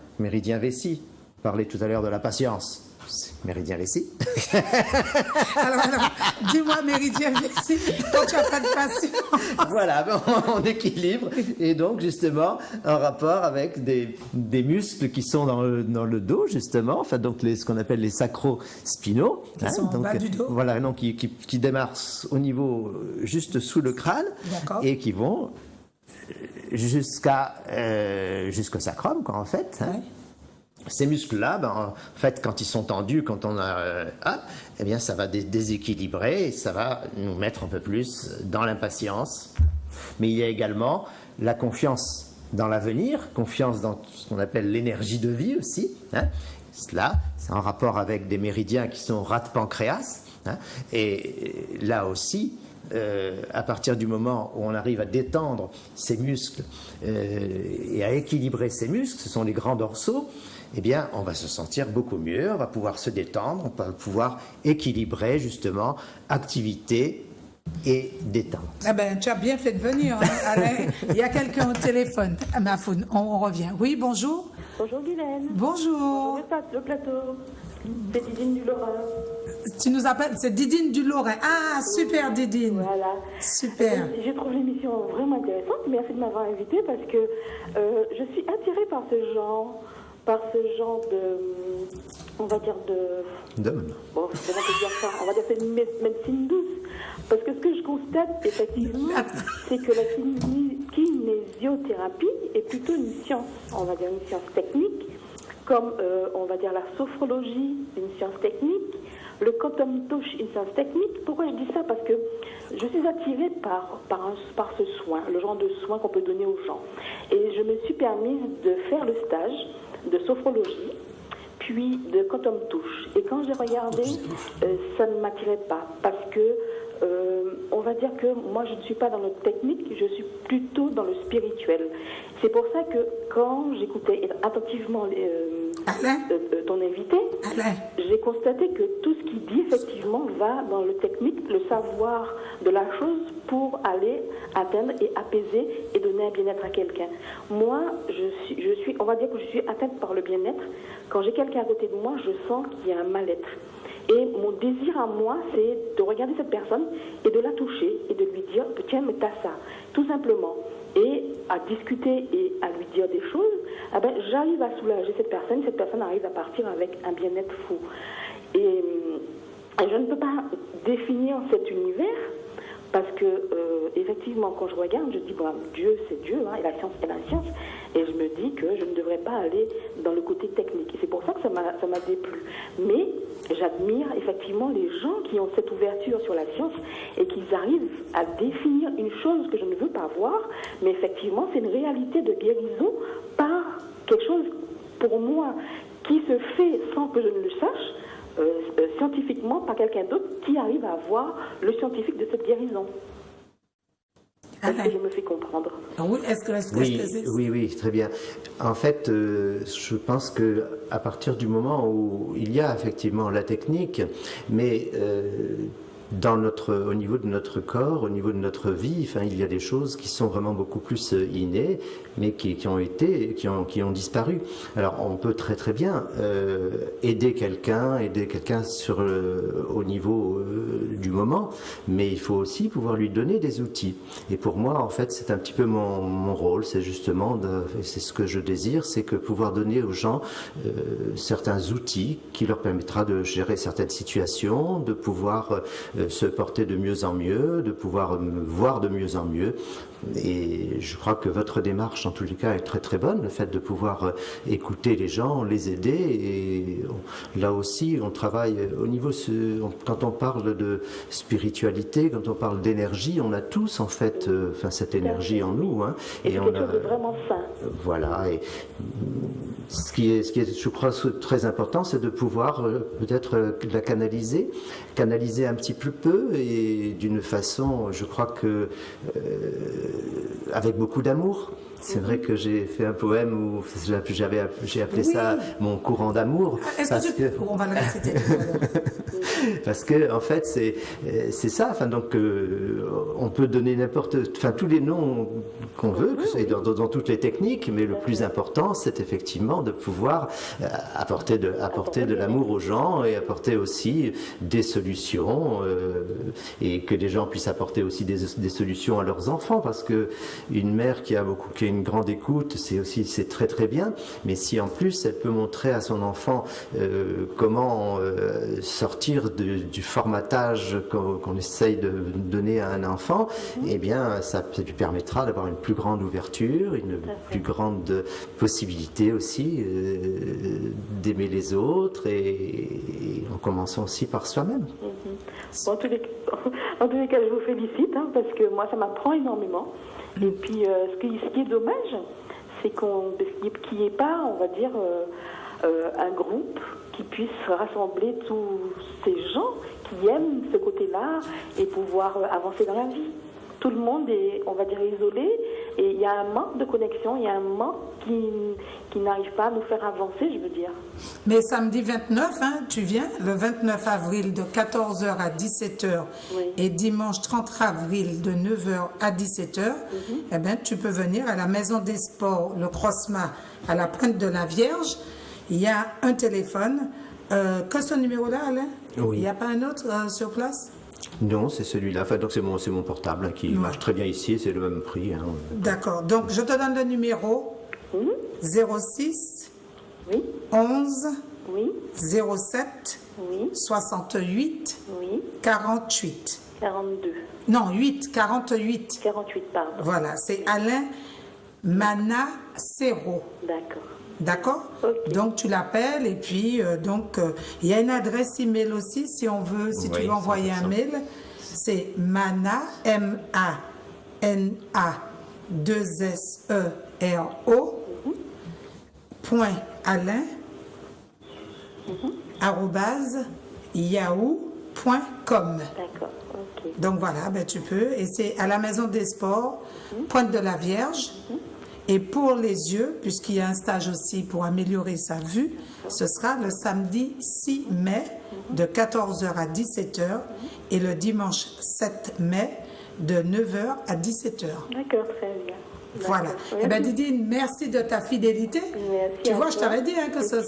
Speaker 3: vessie. On parlait tout à l'heure de la patience. Méridien vessie.
Speaker 2: Alors, dis-moi, méridien vessie, quand tu n'as pas de patience.
Speaker 3: Voilà, on équilibre. Et donc, justement, en rapport avec des muscles qui sont dans le dos, justement, donc ce qu'on appelle les sacro-spinaux.
Speaker 2: Qui sont en bas du dos.
Speaker 3: Voilà, donc qui démarrent au niveau juste sous le crâne.
Speaker 2: D'accord.
Speaker 3: Et qui vont jusqu'au sacrum, en fait.
Speaker 2: Ouais.
Speaker 3: Ces muscles-là, en fait, quand ils sont tendus, quand on a, eh bien, ça va déséquilibrer et ça va nous mettre un peu plus dans l'impatience. Mais il y a également la confiance dans l'avenir, confiance dans ce qu'on appelle l'énergie de vie aussi. Cela, c'est en rapport avec des méridiens qui sont rate-pancréas. Et là aussi, à partir du moment où on arrive à détendre ces muscles et à équilibrer ces muscles, ce sont les grands dorsaux, eh bien, on va se sentir beaucoup mieux, on va pouvoir se détendre, on va pouvoir équilibrer justement activité et détente.
Speaker 2: Ah ben, tu as bien fait de venir, hein, Alain. Il y a quelqu'un au téléphone. Mafoun, on revient. Oui, bonjour.
Speaker 11: Bonjour Guylaine.
Speaker 2: Bonjour.
Speaker 11: Bonjour le plateau. C'est Didine du Lorrain.
Speaker 2: Tu nous appelles, c'est Didine du Lorrain. Ah, super Didine.
Speaker 11: Voilà.
Speaker 2: Super.
Speaker 11: Je trouve l'émission vraiment intéressante. Merci de m'avoir invitée parce que je suis attirée par ce genre de, on va dire
Speaker 3: d'homme.
Speaker 11: Bon, je vais dire ça. On va dire c'est une médecine douce. Parce que ce que je constate effectivement, c'est que la kinésiothérapie est plutôt une science, on va dire une science technique, comme on va dire la sophrologie, une science technique, le quantum touch, une science technique. Pourquoi je dis ça? Parce que je suis attirée par ce soin, le genre de soin qu'on peut donner aux gens. Et je me suis permise de faire le stage de sophrologie, puis de quantum touch. Et quand j'ai regardé, ça ne m'attirait pas, parce que on va dire que moi je ne suis pas dans le technique, je suis plutôt dans le spirituel. C'est pour ça que quand j'écoutais attentivement ton invité, j'ai constaté que tout ce qu'il dit effectivement va dans le technique, le savoir de la chose pour aller atteindre et apaiser et donner un bien-être à quelqu'un. Moi, on va dire que je suis atteinte par le bien-être. Quand j'ai quelqu'un à côté de moi, je sens qu'il y a un mal-être. Et mon désir à moi, c'est de regarder cette personne et de la toucher et de lui dire « Tiens, mais t'as ça », tout simplement. Et à discuter et à lui dire des choses, eh ben, j'arrive à soulager cette personne arrive à partir avec un bien-être fou. Et je ne peux pas définir cet univers parce que, effectivement, quand je regarde, je dis bon, Dieu, c'est Dieu, et la science, c'est la science. Et je me dis que je ne devrais pas aller dans le côté technique. Et c'est pour ça que ça m'a déplu. Mais j'admire effectivement les gens qui ont cette ouverture sur la science et qui arrivent à définir une chose que je ne veux pas voir, mais effectivement, c'est une réalité de guérison par quelque chose, pour moi, qui se fait sans que je ne le sache, scientifiquement, par quelqu'un d'autre qui arrive à voir le scientifique de cette guérison. Est-ce que je me fais comprendre?
Speaker 3: Oui, très bien. En fait, je pense que à partir du moment où il y a effectivement la technique, mais au niveau de notre corps, au niveau de notre vie, il y a des choses qui sont vraiment beaucoup plus innées, mais qui ont disparu. Alors, on peut très très bien aider quelqu'un au niveau du moment, mais il faut aussi pouvoir lui donner des outils. Et pour moi, en fait, c'est un petit peu mon rôle, c'est justement, c'est ce que je désire, c'est que pouvoir donner aux gens certains outils qui leur permettra de gérer certaines situations, de pouvoir se porter de mieux en mieux, de pouvoir me voir de mieux en mieux. Et je crois que votre démarche, en tous les cas, est très très bonne. Le fait de pouvoir écouter les gens, les aider. Et là aussi, on travaille au niveau... Quand on parle de spiritualité, quand on parle d'énergie, on a tous en fait cette énergie en nous. Hein,
Speaker 11: et on a vraiment sain.
Speaker 3: Voilà. Et ce qui est, je crois, très important, c'est de pouvoir peut-être la canaliser un petit peu et d'une façon, je crois que avec beaucoup d'amour. C'est vrai que j'ai fait un poème où j'ai appelé ça mon courant d'amour.
Speaker 2: On va le réciter.
Speaker 3: Parce que en fait c'est ça. Enfin donc on peut donner tous les noms qu'on veut, dans toutes les techniques, mais le plus important c'est effectivement de pouvoir apporter de l'amour aux gens et apporter aussi des solutions et que les gens puissent apporter aussi des solutions à leurs enfants, parce que une mère qui a une grande écoute, c'est très très bien, mais si en plus elle peut montrer à son enfant comment sortir du formatage qu'on essaye de donner à un enfant, eh bien ça lui permettra d'avoir une plus grande ouverture, une plus grande possibilité aussi d'aimer les autres et en commençant aussi par soi-même.
Speaker 11: Bon, en tous les cas, je vous félicite parce que moi ça m'apprend énormément. Et puis, ce qui est dommage, c'est qu'il n'y ait pas, on va dire, un groupe qui puisse rassembler tous ces gens qui aiment ce côté-là et pouvoir avancer dans la vie. Tout le monde est, on va dire, isolé et il y a un manque de connexion, il y a un manque qui n'arrive pas à nous faire avancer, je veux dire.
Speaker 2: Mais samedi 29, tu viens, le 29 avril de 14h à 17h et dimanche 30 avril de 9h à 17h, eh bien, tu peux venir à la Maison des Sports, le Crossma, à la Pointe de la Vierge. Il y a un téléphone. Que ce numéro-là, Alain?
Speaker 3: Oui.
Speaker 2: Il n'y a pas un autre sur place?
Speaker 3: Non, c'est celui-là. Enfin, donc c'est mon portable qui marche très bien ici, c'est le même prix.
Speaker 2: D'accord. Donc je te donne le numéro 06 11 07 68 48
Speaker 11: 42.
Speaker 2: Non, 48.
Speaker 11: 48, pardon.
Speaker 2: Voilà, c'est Alain Manacero.
Speaker 11: D'accord.
Speaker 2: D'accord?
Speaker 11: Okay.
Speaker 2: Donc tu l'appelles et puis il y a une adresse email aussi si on veut, si tu veux envoyer un mail, c'est Mana MANA2SERO .Alain @yahoo.com.
Speaker 11: D'accord. Okay.
Speaker 2: Donc voilà, tu peux et c'est à la Maison des Sports, Pointe de la Vierge. Et pour les yeux, puisqu'il y a un stage aussi pour améliorer sa vue, ce sera le samedi 6 mai de 14h à 17h et le dimanche 7 mai de 9h à 17h.
Speaker 11: D'accord, très bien.
Speaker 2: Voilà. Eh bien, Didine, merci de ta fidélité.
Speaker 11: Merci.
Speaker 2: Tu vois, je t'avais dit que ce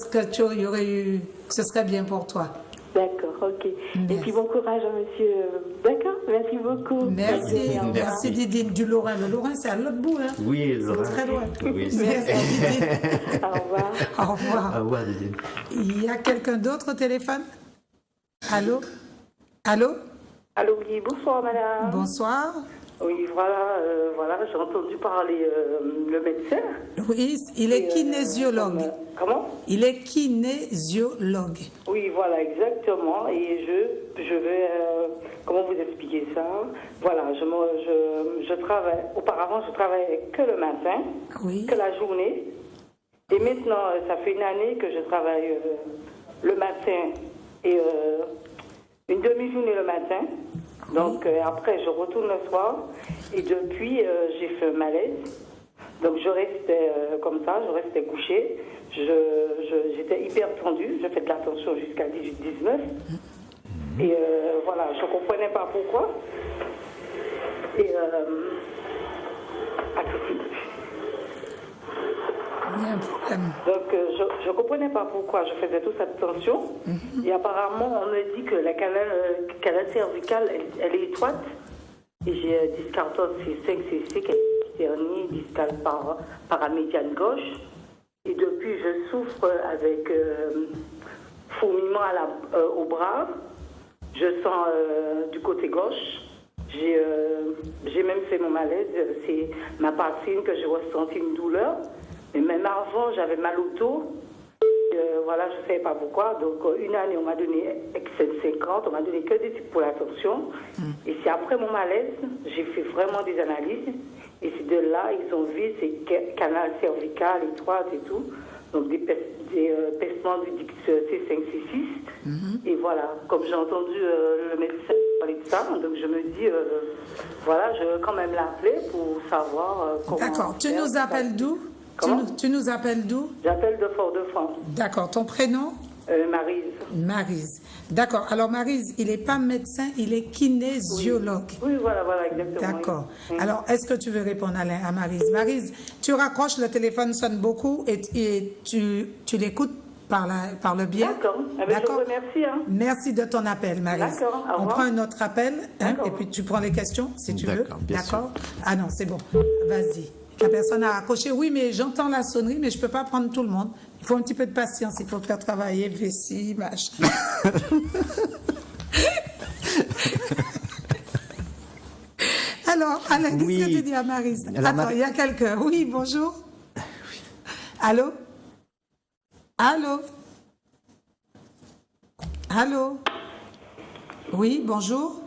Speaker 2: serait bien pour toi.
Speaker 11: D'accord, ok. Merci. Et puis bon courage à monsieur. D'accord, merci beaucoup.
Speaker 2: Merci Didine du Lorrain. Le Lorrain, c'est à l'autre bout.
Speaker 3: Oui, le Lorrain.
Speaker 2: C'est très loin.
Speaker 3: Oui,
Speaker 2: merci Didine.
Speaker 11: Au revoir.
Speaker 2: Au revoir.
Speaker 3: Au revoir Didine.
Speaker 2: Il y a quelqu'un d'autre au téléphone? Allô?
Speaker 12: Allô, oui, bonsoir madame.
Speaker 2: Bonsoir.
Speaker 12: Oui, voilà, j'ai entendu parler le médecin.
Speaker 2: Oui, il est kinésiologue.
Speaker 12: Comment?
Speaker 2: Il est kinésiologue.
Speaker 12: Oui, voilà, exactement. Et je vais, comment vous expliquer ça? Voilà, je travaille, auparavant je travaillais que le matin, que la journée. Et maintenant, ça fait une année que je travaille le matin et une demi-journée le matin. Donc après, je retourne le soir et depuis, j'ai fait un malaise. Donc je restais comme ça, je restais couchée. J'étais hyper tendue, je fais de la tension jusqu'à 18-19. Et voilà, je ne comprenais pas pourquoi. Et à tout de suite. Donc je ne comprenais pas pourquoi je faisais toute cette tension. Et apparemment, on me dit que la canal cervicale, elle est étroite. Et j'ai dyscartose C5, C6, qui est hernie discale paramédiane gauche. Et depuis, je souffre avec fourmillement au bras, Je sens du côté gauche. J'ai même fait mon malaise. C'est ma poitrine que j'ai ressenti une douleur. Mais même avant, j'avais mal au dos. Voilà, je ne savais pas pourquoi. Donc, une année, on m'a donné XN50. On m'a donné que des trucs pour la tension. Et c'est après mon malaise, j'ai fait vraiment des analyses. Et c'est de là, ils ont vu ces canal cervical, étroit et tout. Donc, des pincements du dix C5, C6. Et voilà, comme j'ai entendu le médecin parler de ça, donc je me dis, voilà, je vais quand même l'appeler pour savoir comment...
Speaker 2: D'accord. Tu nous appelles d'où? Tu nous appelles d'où?
Speaker 12: J'appelle de Fort-de-France.
Speaker 2: D'accord. Ton prénom?
Speaker 12: Maryse.
Speaker 2: Maryse. D'accord. Alors, Maryse, il n'est pas médecin, il est kinésiologue.
Speaker 12: Oui, voilà, exactement.
Speaker 2: D'accord.
Speaker 12: Oui.
Speaker 2: Alors, est-ce que tu veux répondre à Maryse? Maryse, tu raccroches, le téléphone sonne beaucoup et tu l'écoutes par le biais.
Speaker 12: D'accord. Je vous remercie.
Speaker 2: Merci de ton appel, Maryse.
Speaker 12: D'accord.
Speaker 2: On prend un autre appel et puis tu prends les questions si tu veux. D'accord. Ah non, c'est bon. Vas-y. La personne a accroché. Oui, mais j'entends la sonnerie, mais je ne peux pas prendre tout le monde. Il faut un petit peu de patience. Il faut faire travailler vessie, machin. Alors, Alain, qu'est-ce que tu dis à Maryse? Attends, il y a quelqu'un. Oui, bonjour. Allô? Allô? Allô? Oui, bonjour.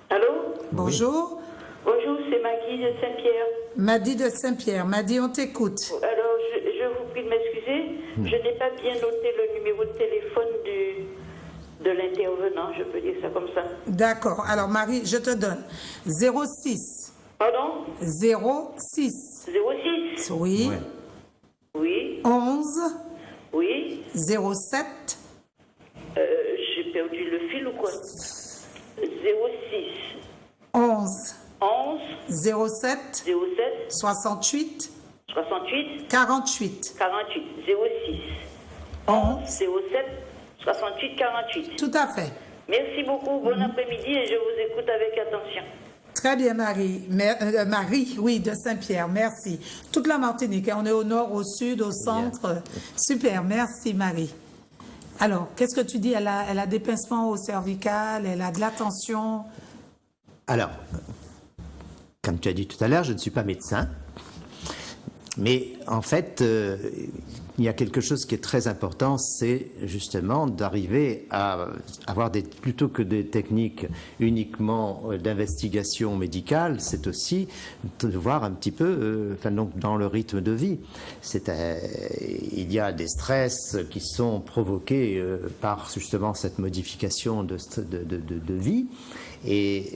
Speaker 13: Allô?
Speaker 2: Bonjour.
Speaker 13: Bonjour, c'est Maggie de Saint-Pierre.
Speaker 2: Maggie de Saint-Pierre. Maggie, on t'écoute.
Speaker 13: Alors, je vous prie de m'excuser. Je n'ai pas bien noté le numéro de téléphone de l'intervenant, je peux dire ça comme ça.
Speaker 2: D'accord. Alors, Marie, je te donne 06.
Speaker 13: Pardon?
Speaker 2: 06.
Speaker 13: 06?
Speaker 2: Oui.
Speaker 13: Ouais. Oui.
Speaker 2: 11.
Speaker 13: Oui.
Speaker 2: 07.
Speaker 13: J'ai perdu le fil ou quoi? 06.
Speaker 2: 11.
Speaker 13: 11.
Speaker 2: 07.
Speaker 13: 07.
Speaker 2: 68.
Speaker 13: 68.
Speaker 2: 48.
Speaker 13: 48. 06. 11. 07. 68. 48.
Speaker 2: Tout à fait.
Speaker 13: Merci beaucoup. Bon après-midi et je vous écoute avec attention.
Speaker 2: Très bien, Marie. Marie, oui, de Saint-Pierre. Merci. Toute la Martinique. On est au nord, au sud, au centre. Bien. Super. Merci, Marie. Alors, qu'est-ce que tu dis? Elle a des pincements au cervical, elle a de la tension.
Speaker 3: Alors, comme tu as dit tout à l'heure, je ne suis pas médecin. Mais en fait, il y a quelque chose qui est très important, c'est justement d'arriver à avoir plutôt que des techniques uniquement d'investigation médicale, c'est aussi de voir un petit peu donc dans le rythme de vie. Il y a des stress qui sont provoqués par justement cette modification de vie et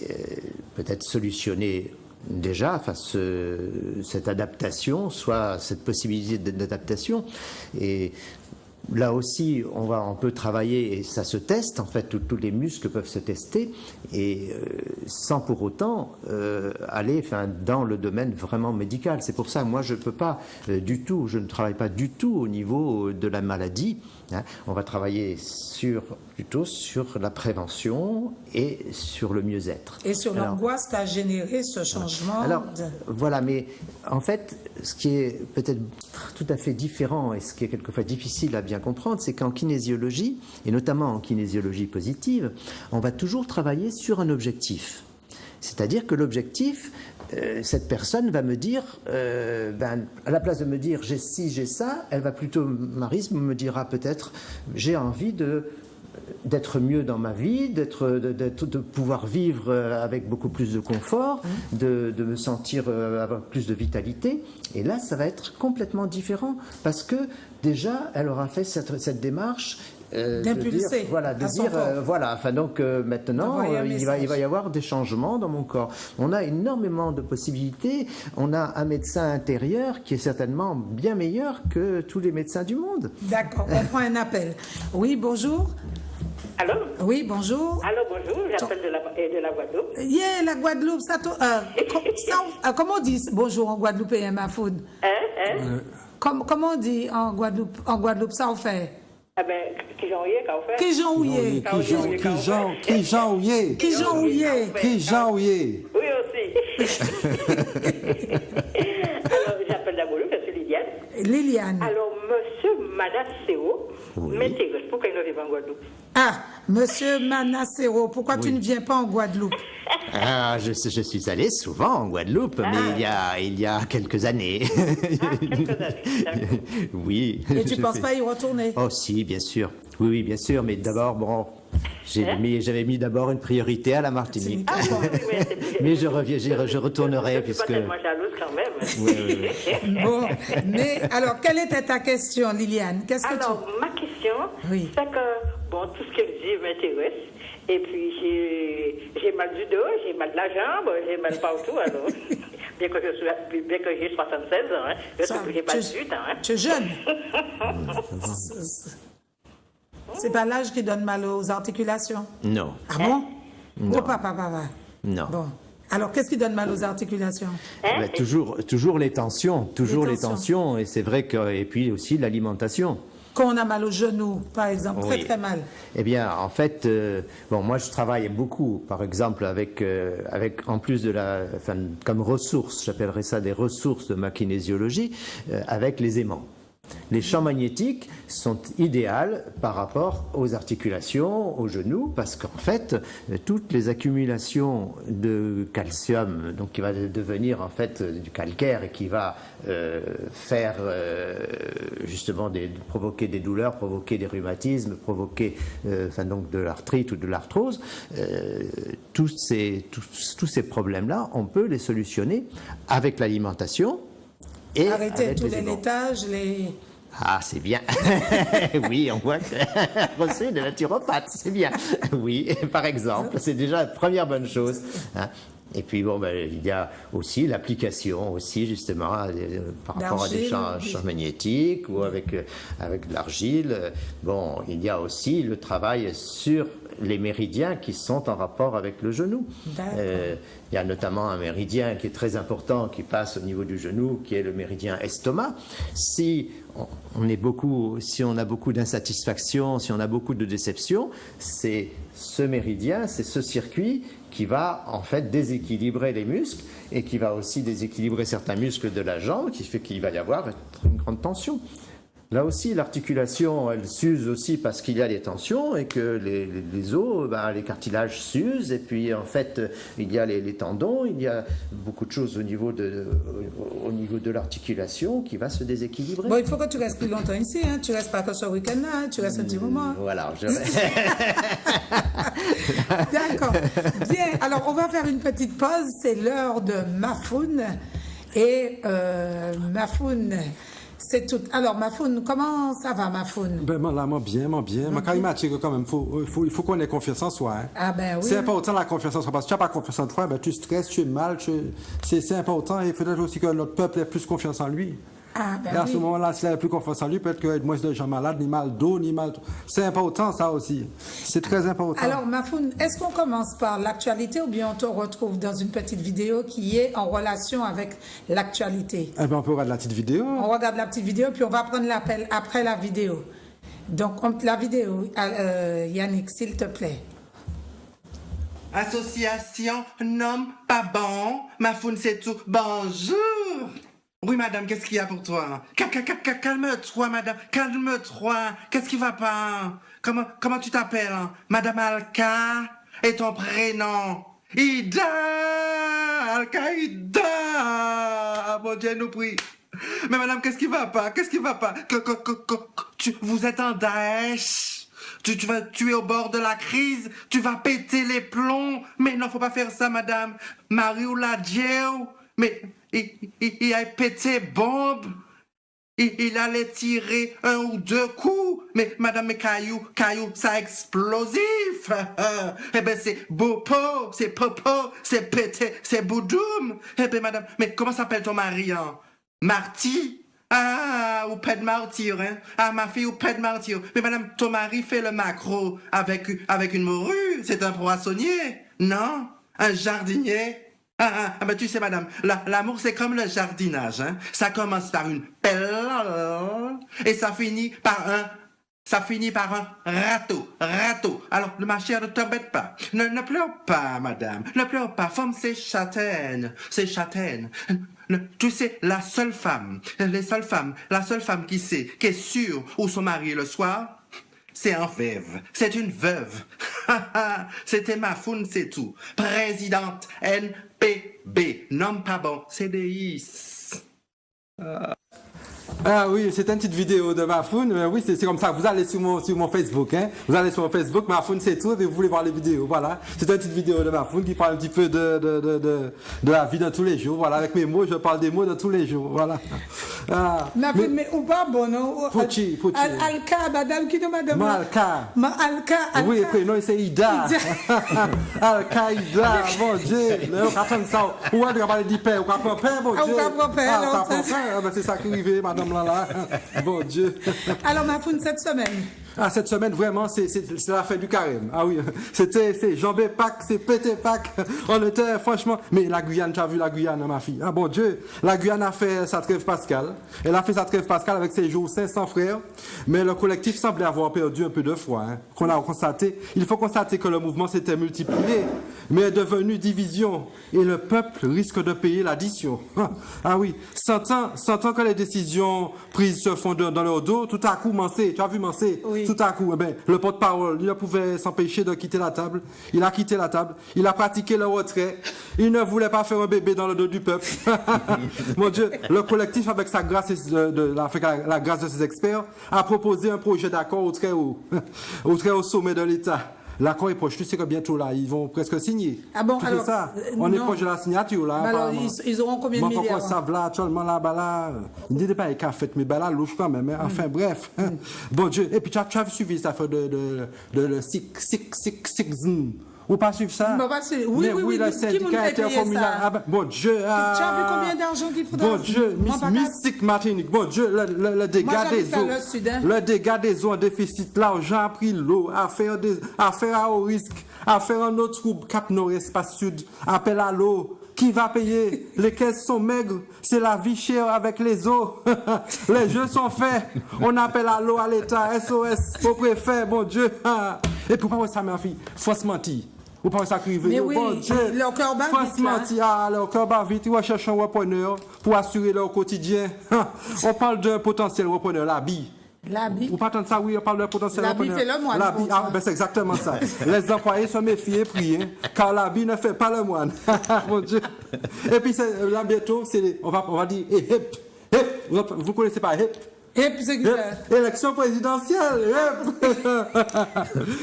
Speaker 3: peut-être solutionner déjà, cette adaptation, soit cette possibilité d'adaptation. Et là aussi, on peut travailler, et ça se teste, en fait, tous les muscles peuvent se tester, et sans pour autant aller dans le domaine vraiment médical. C'est pour ça, moi, je peux pas je ne travaille pas du tout au niveau de la maladie. On va travailler plutôt sur la prévention et sur le mieux-être.
Speaker 2: Et sur l'angoisse qu'a généré ce changement.
Speaker 3: Alors, voilà, mais en fait, ce qui est peut-être tout à fait différent et ce qui est quelquefois difficile à bien comprendre, c'est qu'en kinésiologie, et notamment en kinésiologie positive, on va toujours travailler sur un objectif. C'est-à-dire que l'objectif, cette personne va me dire, à la place de me dire j'ai ci, j'ai ça, elle va plutôt, Maryse me dira peut-être j'ai envie d'être mieux dans ma vie, de pouvoir vivre avec beaucoup plus de confort, de me sentir avoir plus de vitalité. Et là, ça va être complètement différent parce que déjà, elle aura fait cette démarche.
Speaker 2: D'impulser.
Speaker 3: Donc maintenant, il va y avoir des changements dans mon corps. On a énormément de possibilités. On a un médecin intérieur qui est certainement bien meilleur que tous les médecins du monde.
Speaker 2: D'accord, on prend un appel. Oui, bonjour.
Speaker 13: Allô?
Speaker 2: Oui, bonjour.
Speaker 13: Allô, bonjour, j'appelle de la Guadeloupe.
Speaker 2: La Guadeloupe, comment on dit bonjour en Guadeloupe et ma food? Comment on dit en Guadeloupe, ça on fait?
Speaker 13: Ah ben, qui j'en ouye, qu'en fait?
Speaker 2: Qui j'en ouye?
Speaker 13: Oui, aussi. Alors, j'appelle la Guadeloupe, je suis Liliane.
Speaker 2: Liliane.
Speaker 13: Alors, monsieur Madaceo, m'intéresse. Pourquoi il ne vient pas en Guadeloupe?
Speaker 2: Ah, monsieur Manacero, pourquoi tu ne viens pas en Guadeloupe?
Speaker 3: Ah, je suis allé souvent en Guadeloupe, mais il y a quelques années.
Speaker 13: Quelques années.
Speaker 3: Oui.
Speaker 2: Et tu ne penses pas y retourner?
Speaker 3: Oh si, bien sûr. Oui, bien sûr, mais d'abord, bon, j'avais mis d'abord une priorité à la Martinique.
Speaker 13: Ah bon, oui,
Speaker 3: mais je retournerai
Speaker 13: je suis pas tellement jalouse quand même.
Speaker 3: Oui.
Speaker 2: Bon, mais alors, quelle était ta question, Liliane?
Speaker 13: Alors, ma question, c'est que, bon, tout ce qu'elle dit m'intéresse. Et puis, j'ai mal du dos, j'ai mal de la jambe, j'ai mal partout, alors. bien que j'ai 76 ans, hein, j'ai mal du temps. Hein.
Speaker 2: Tu es jeune. C'est pas l'âge qui donne mal aux articulations?
Speaker 3: Non.
Speaker 2: Ah bon?
Speaker 3: Non.
Speaker 2: Oh, papa.
Speaker 3: Non.
Speaker 2: Bon. Alors, qu'est-ce qui donne mal aux articulations?
Speaker 3: Toujours les tensions, les tensions, et c'est vrai que, et puis aussi l'alimentation.
Speaker 2: Quand on a mal aux genoux, par exemple, très mal.
Speaker 3: Eh bien, en fait, moi je travaille beaucoup, par exemple, avec en plus de comme ressources, j'appellerais ça des ressources de ma kinésiologie, avec les aimants. Les champs magnétiques sont idéaux par rapport aux articulations, aux genoux, parce qu'en fait, toutes les accumulations de calcium, donc qui va devenir en fait du calcaire et qui va faire justement provoquer des douleurs, provoquer des rhumatismes, provoquer donc de l'arthrite ou de l'arthrose, tous ces problèmes-là, on peut les solutionner avec l'alimentation. Et
Speaker 2: arrêter tous les laitages,
Speaker 3: Ah, c'est bien. Oui, on voit que reçu de naturopathe, c'est bien. Oui, par exemple, c'est déjà la première bonne chose. Hein. Et puis, bon, il y a aussi l'application, aussi, justement, par rapport à des champs magnétiques ou avec de l'argile. Bon, il y a aussi le travail sur les méridiens qui sont en rapport avec le genou. Il y a notamment un méridien qui est très important, qui passe au niveau du genou, qui est le méridien estomac. Si on a beaucoup d'insatisfaction, si on a beaucoup de déception, c'est ce méridien, c'est ce circuit qui va en fait déséquilibrer les muscles et qui va aussi déséquilibrer certains muscles de la jambe, qui fait qu'il va y avoir une grande tension. Là aussi, l'articulation, elle s'use aussi parce qu'il y a des tensions et que les os, les cartilages s'usent. Et puis, en fait, il y a les tendons, il y a beaucoup de choses au niveau de l'articulation qui va se déséquilibrer.
Speaker 2: Bon, il faut que tu restes plus longtemps ici. Hein. Tu restes pas que ce week-end-là, hein. Tu restes un petit moment.
Speaker 3: Voilà.
Speaker 2: D'accord. Bien. Alors, on va faire une petite pause. C'est l'heure de Mafoun. Et Mafoun... C'est tout. Alors, Mafoun, comment ça va, Mafoun?
Speaker 4: Moi, bien. Mais quand il m'a dit que quand même, il faut qu'on ait confiance en soi. Hein.
Speaker 2: Ah ben oui.
Speaker 4: C'est important la confiance en soi, parce que tu n'as pas confiance en toi, tu stresses, tu es mal, c'est important, et peut-être aussi que notre peuple ait plus confiance en lui.
Speaker 2: Ah ben
Speaker 4: et à ce moment-là, s'il a plus confiance en lui, peut-être qu'il y a moins de gens malades, ni mal d'eau, ni mal... C'est important, ça aussi. C'est très important.
Speaker 2: Alors, Mafoun, est-ce qu'on commence par l'actualité ou bien on te retrouve dans une petite vidéo qui est en relation avec l'actualité?
Speaker 4: Eh bien, on peut regarder la petite vidéo.
Speaker 2: On regarde la petite vidéo, puis on va prendre l'appel après la vidéo. Donc, la vidéo, Yannick, s'il te plaît.
Speaker 14: Association Nom Pas Bon, Mafoun c'est tout. Bonjour. Oui, madame, qu'est-ce qu'il y a pour toi? Calme-toi, madame, calme-toi. Qu'est-ce qui va pas? Comment tu t'appelles? Madame Alka? Et ton prénom? Ida! Alka Ida! Ah, mon Dieu, nous prie. Mais madame, qu'est-ce qui va pas? Vous êtes en Daesh? Tu es au bord de la crise? Tu vas péter les plombs? Mais non, faut pas faire ça, madame. Mario Ladjeu? Mais il a pété bombe. Il allait tirer 1 ou 2 coups. Mais madame, caillou, ça explosif. Eh ben c'est bopo, c'est popo, c'est pété, c'est boudoum. Eh ben madame, mais comment s'appelle ton mari, hein? Marty? Ah, ou pas de martyr, hein? Ah, ma fille, ou pas de martyr. Mais madame, ton mari fait le macro avec une morue. C'est un poissonnier? Non? Un jardinier? Ben tu sais, madame, l'amour, c'est comme le jardinage, hein. Ça commence par une pelle et ça finit par un râteau. Alors, ma chère, ne t'embête pas. Ne pleure pas, madame. Ne pleure pas. Femme, c'est châtaine. Tu sais, la seule femme qui sait, qui est sûre où son mari est le soir, c'est un veuve. C'est une veuve. C'était Mafoun, c'est tout. Présidente NPB. Nom pas bon, CDI.
Speaker 4: Ah oui, c'est une petite vidéo de Mafoun. Oui, c'est comme ça. Vous allez sur mon Facebook. Hein. Vous allez sur mon Facebook, Mafoun c'est tout, et vous voulez voir les vidéos. Voilà. C'est une petite vidéo de Mafoun qui parle un petit peu de la vie de tous les jours. Voilà, avec mes mots, je parle des mots de tous les jours. Voilà.
Speaker 2: Mafoun, mais ou pas bon, non?
Speaker 4: Pochi.
Speaker 2: Alka, madame, qui nous m'a demandé?
Speaker 4: Alka.
Speaker 2: Alka.
Speaker 4: Oui, prénom, c'est Ida. Al-Qaïda, mon Dieu. On va prendre ça. Ou on va parler du père. On va prendre père, mon Dieu. On va prendre père. C'est ça qui arrive, madame là. Bon Dieu.
Speaker 2: Alors, Mafoun, cette semaine?
Speaker 4: Cette semaine, vraiment, c'est la fête du carême. Ah oui, c'est jambé Pâques, c'est pété Pâques. On était, franchement... Mais la Guyane, tu as vu la Guyane, ma fille? Ah bon Dieu, la Guyane a fait sa trêve pascale. Elle a fait sa trêve pascale avec ses jours 500 frères. Mais le collectif semblait avoir perdu un peu de foi. Hein, qu'on a constaté. Il faut constater que le mouvement s'était multiplié, mais est devenu division. Et le peuple risque de payer l'addition. Ah oui, sentant que les décisions prises se font dans leur dos, tout à coup, Mancé, tu as vu Mancé? Oui. Tout à coup, le porte-parole, il ne pouvait s'empêcher de quitter la table. Il a quitté la table. Il a pratiqué le retrait. Il ne voulait pas faire un bébé dans le dos du peuple. Mon Dieu, le collectif, avec sa grâce la grâce de ses experts, a proposé un projet d'accord au très haut sommet de l'État. L'accord est proche, tu sais que bientôt là, ils vont presque signer.
Speaker 2: Ah bon,
Speaker 4: alors, ça. On est proche de la signature là.
Speaker 2: Alors, ils auront combien de milliards?
Speaker 4: Ça là, actuellement là, il ne dit pas qu'à fait, mais là, louche quand même. Enfin, bref. Bon Dieu. Et puis, tu as suivi ça fait de Sixzm. Ou pas suivre ça? Oui, le syndicat intercommunal. Bon Dieu. Tu
Speaker 2: as vu combien d'argent qu'il faudra?
Speaker 4: Bon Dieu, Mystique Martinique. Bon Dieu, le dégât des eaux. Le dégât des eaux en déficit. L'argent a pris l'eau. Affaire à haut risque. Affaire en autre trouble. Cap Nord, Espace Sud. Appel à l'eau. Qui va payer? Les caisses sont maigres. C'est la vie chère avec les eaux. Les jeux sont faits. On appelle à l'eau à l'État. SOS au préfet. Bon Dieu. Et pourquoi ça, ma fille? Fausse mentir. Vous pensez ça criver?
Speaker 2: Mais oui, leur cœur bat vite.
Speaker 4: Leur cœur bat vite. Ils recherchent un repreneur pour assurer leur quotidien. On parle d'un potentiel repreneur, l'habit.
Speaker 2: L'habit.
Speaker 4: Vous parlez de ça, oui, on parle d'un potentiel repreneur.
Speaker 2: L'habit fait le moine.
Speaker 4: L'habit, c'est exactement ça. Les employés se méfient et prient, car l'habit ne fait pas le moine. Mon Dieu. Et puis là, bientôt, on va dire hip. Vous connaissez pas hip? Élection présidentielle.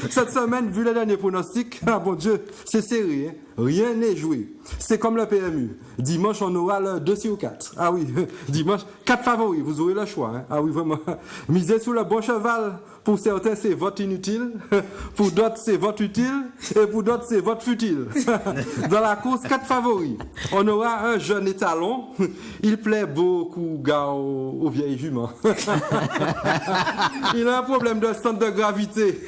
Speaker 4: Cette semaine, vu les derniers pronostics, bon Dieu, c'est serré. Rien n'est joué. C'est comme le PMU. Dimanche, on aura le 2 sur 4. Ah oui, dimanche, 4 favoris. Vous aurez le choix. Hein. Ah oui, vraiment. Misez sur le bon cheval. Pour certains, c'est vote inutile. Pour d'autres, c'est vote utile. Et pour d'autres, c'est vote futile. Dans la course, 4 favoris. On aura un jeune étalon. Il plaît beaucoup aux vieilles juments. Il a un problème de centre de gravité.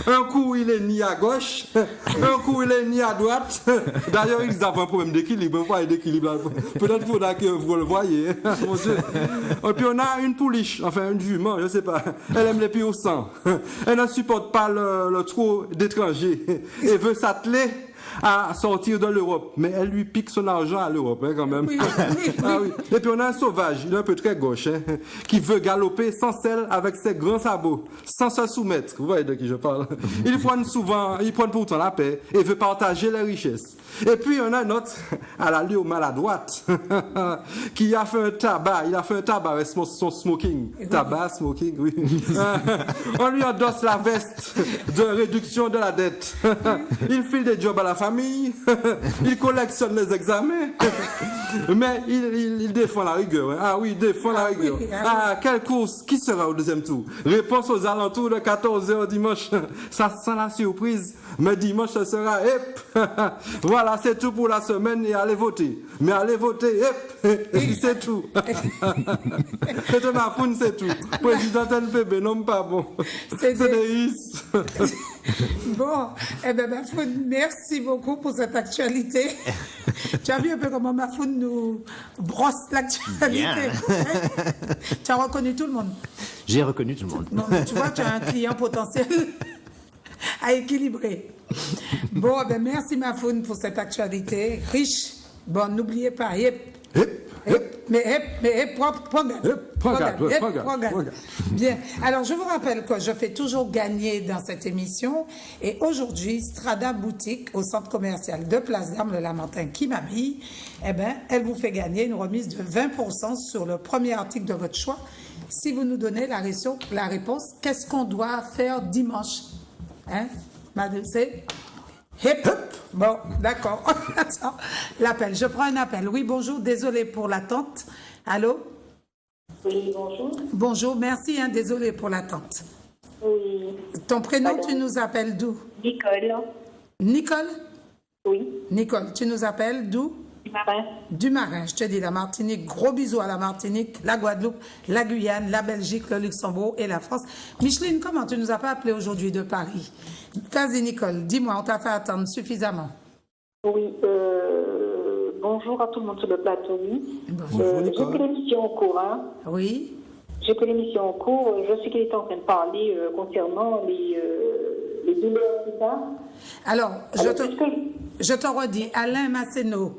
Speaker 4: Un coup, il est ni à gauche. Un coup, il est ni à droite. D'ailleurs, ils ont un problème d'équilibre. Peut-être qu'il faudra que vous le voyez. Mon Dieu. Et puis, on a une pouliche. Enfin, une jument, je ne sais pas. Elle aime les pieds au sang. Elle ne supporte pas le trop d'étrangers et veut s'atteler à sortir de l'Europe. Mais elle lui pique son argent à l'Europe, hein, quand même. Oui. Ah, oui. Et puis on a un sauvage, il est un peu très gauche, hein, qui veut galoper sans selle avec ses grands sabots, sans se soumettre. Vous voyez de qui je parle? Il prend pourtant la paix et veut partager les richesses. Et puis on a un autre, à l'allure maladroite, qui a fait un tabac. Il a fait un tabac avec son smoking. Tabac, smoking, oui. On lui endosse la veste de réduction de la dette. Il file des jobs à la famille, il collectionne les examens, mais il défend la rigueur. Hein. Ah oui, il défend la rigueur. Quelle course? Qui sera au deuxième tour? Réponse aux alentours de 14h dimanche. Ça sent la surprise, mais dimanche ce sera hip. Voilà, c'est tout pour la semaine et allez voter. Mais allez voter, hip, c'est tout. C'est de Mafoun, c'est tout. Président NPB, non pas bon. C'est des is.
Speaker 2: Bon, eh bien Mafoun, merci beaucoup pour cette actualité. Tu as vu un peu comment Mafoun nous brosse l'actualité. Tu as reconnu tout le monde.
Speaker 3: J'ai reconnu tout le monde.
Speaker 2: Non, tu vois, tu as un client potentiel à équilibrer. Bon, eh bien, merci Mafoun pour cette actualité riche. Bon, n'oubliez pas, hip. prends garde. Bien. Alors, je vous rappelle que je fais toujours gagner dans cette émission. Et aujourd'hui, Strada Boutique, au centre commercial de Place d'Armes, le Lamentin, qui m'habille, eh bien, elle vous fait gagner une remise de 20% sur le premier article de votre choix. Si vous nous donnez la réponse, qu'est-ce qu'on doit faire dimanche? Hein? Madame, c'est hip hop. Bon, d'accord. Attends, l'appel. Je prends un appel. Oui, bonjour. Désolée pour l'attente. Allô?
Speaker 5: Oui, bonjour.
Speaker 2: Bonjour, merci. Désolée pour l'attente.
Speaker 5: Oui.
Speaker 2: Ton prénom, tu nous appelles d'où?
Speaker 5: Nicole.
Speaker 2: Nicole?
Speaker 5: Oui.
Speaker 2: Nicole, tu nous appelles d'où?
Speaker 5: Du Marin.
Speaker 2: Du Marin, je te dis la Martinique. Gros bisous à la Martinique, la Guadeloupe, la Guyane, la Belgique, le Luxembourg et la France. Micheline, comment tu nous as pas appelé aujourd'hui de Paris? Vas-y, Nicole, dis-moi, on t'a fait attendre suffisamment.
Speaker 5: Oui, bonjour à tout le monde sur le plateau.
Speaker 2: Bonjour,
Speaker 5: j'ai pris l'émission en cours. Hein.
Speaker 2: Oui.
Speaker 5: J'ai pris l'émission en cours. Je sais qu'il est en train de parler concernant les douleurs, tout ça.
Speaker 2: Alors, je te redis, Alain Masséno,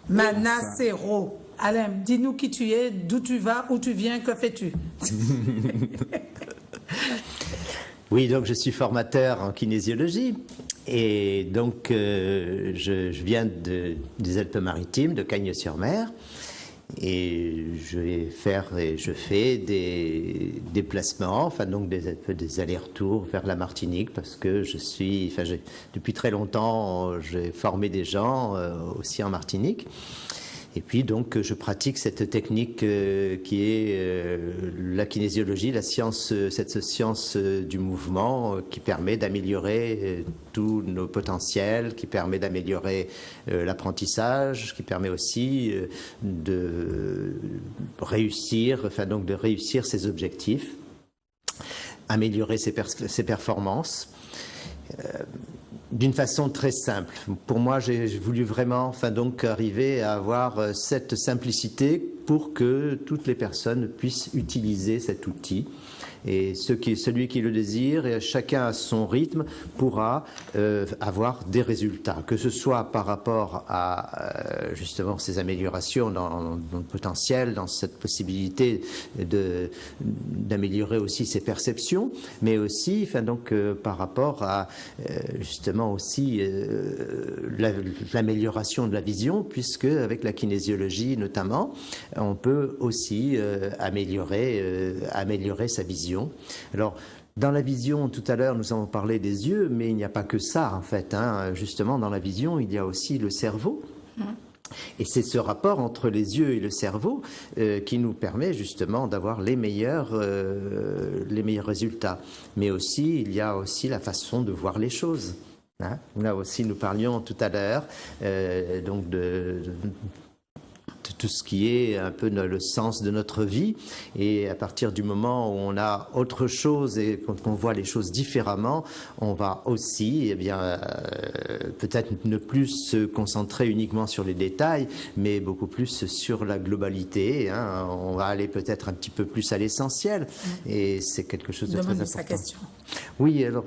Speaker 2: Manacero. Alain, dis-nous qui tu es, d'où tu vas, où tu viens, que fais-tu?
Speaker 3: Oui, donc je suis formateur en kinésiologie et donc je viens des Alpes-Maritimes, de Cagnes-sur-Mer et je fais des déplacements, enfin donc des allers-retours vers la Martinique parce que depuis très longtemps j'ai formé des gens aussi en Martinique. Et puis donc je pratique cette technique qui est la kinésiologie, cette science du mouvement qui permet d'améliorer tous nos potentiels, qui permet d'améliorer l'apprentissage, qui permet aussi de réussir ses objectifs, améliorer ses performances. D'une façon très simple. Pour moi, j'ai voulu vraiment arriver à avoir cette simplicité pour que toutes les personnes puissent utiliser cet outil. Et celui qui le désire, et chacun à son rythme, pourra avoir des résultats, que ce soit par rapport à justement ces améliorations dans le potentiel, dans cette possibilité d'améliorer aussi ses perceptions, mais aussi par rapport à justement aussi l'amélioration de la vision, puisque avec la kinésiologie notamment, on peut aussi améliorer sa vision. Alors, dans la vision, tout à l'heure, nous avons parlé des yeux, mais il n'y a pas que ça, en fait. Justement, dans la vision, il y a aussi le cerveau. Et c'est ce rapport entre les yeux et le cerveau qui nous permet justement d'avoir les meilleurs résultats. Mais aussi, il y a aussi la façon de voir les choses. Là aussi, nous parlions tout à l'heure donc de tout ce qui est un peu le sens de notre vie, et à partir du moment où on a autre chose et qu'on voit les choses différemment, on va aussi peut-être ne plus se concentrer uniquement sur les détails, mais beaucoup plus sur la globalité. On va aller peut-être un petit peu plus à l'essentiel, et c'est quelque chose de très important.
Speaker 2: Sa question.
Speaker 3: Oui, alors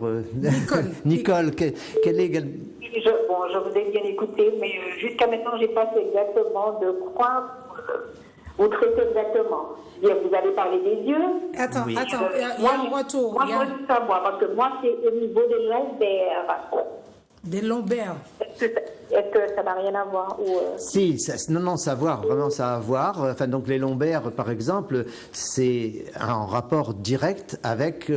Speaker 3: Nicole, quelle est...
Speaker 5: Je vous ai bien écouté, mais jusqu'à maintenant, je n'ai pas su exactement de quoi vous traitez exactement. Vous avez parlé des yeux.
Speaker 2: Attends, il y a un retour.
Speaker 5: Moi, je veux savoir, parce que moi, c'est au niveau des lombaires.
Speaker 2: Des lombaires.
Speaker 5: Est-ce que ça n'a rien à voir
Speaker 3: Si, non, ça a à voir, vraiment ça a à voir. Donc les lombaires, par exemple, c'est en rapport direct avec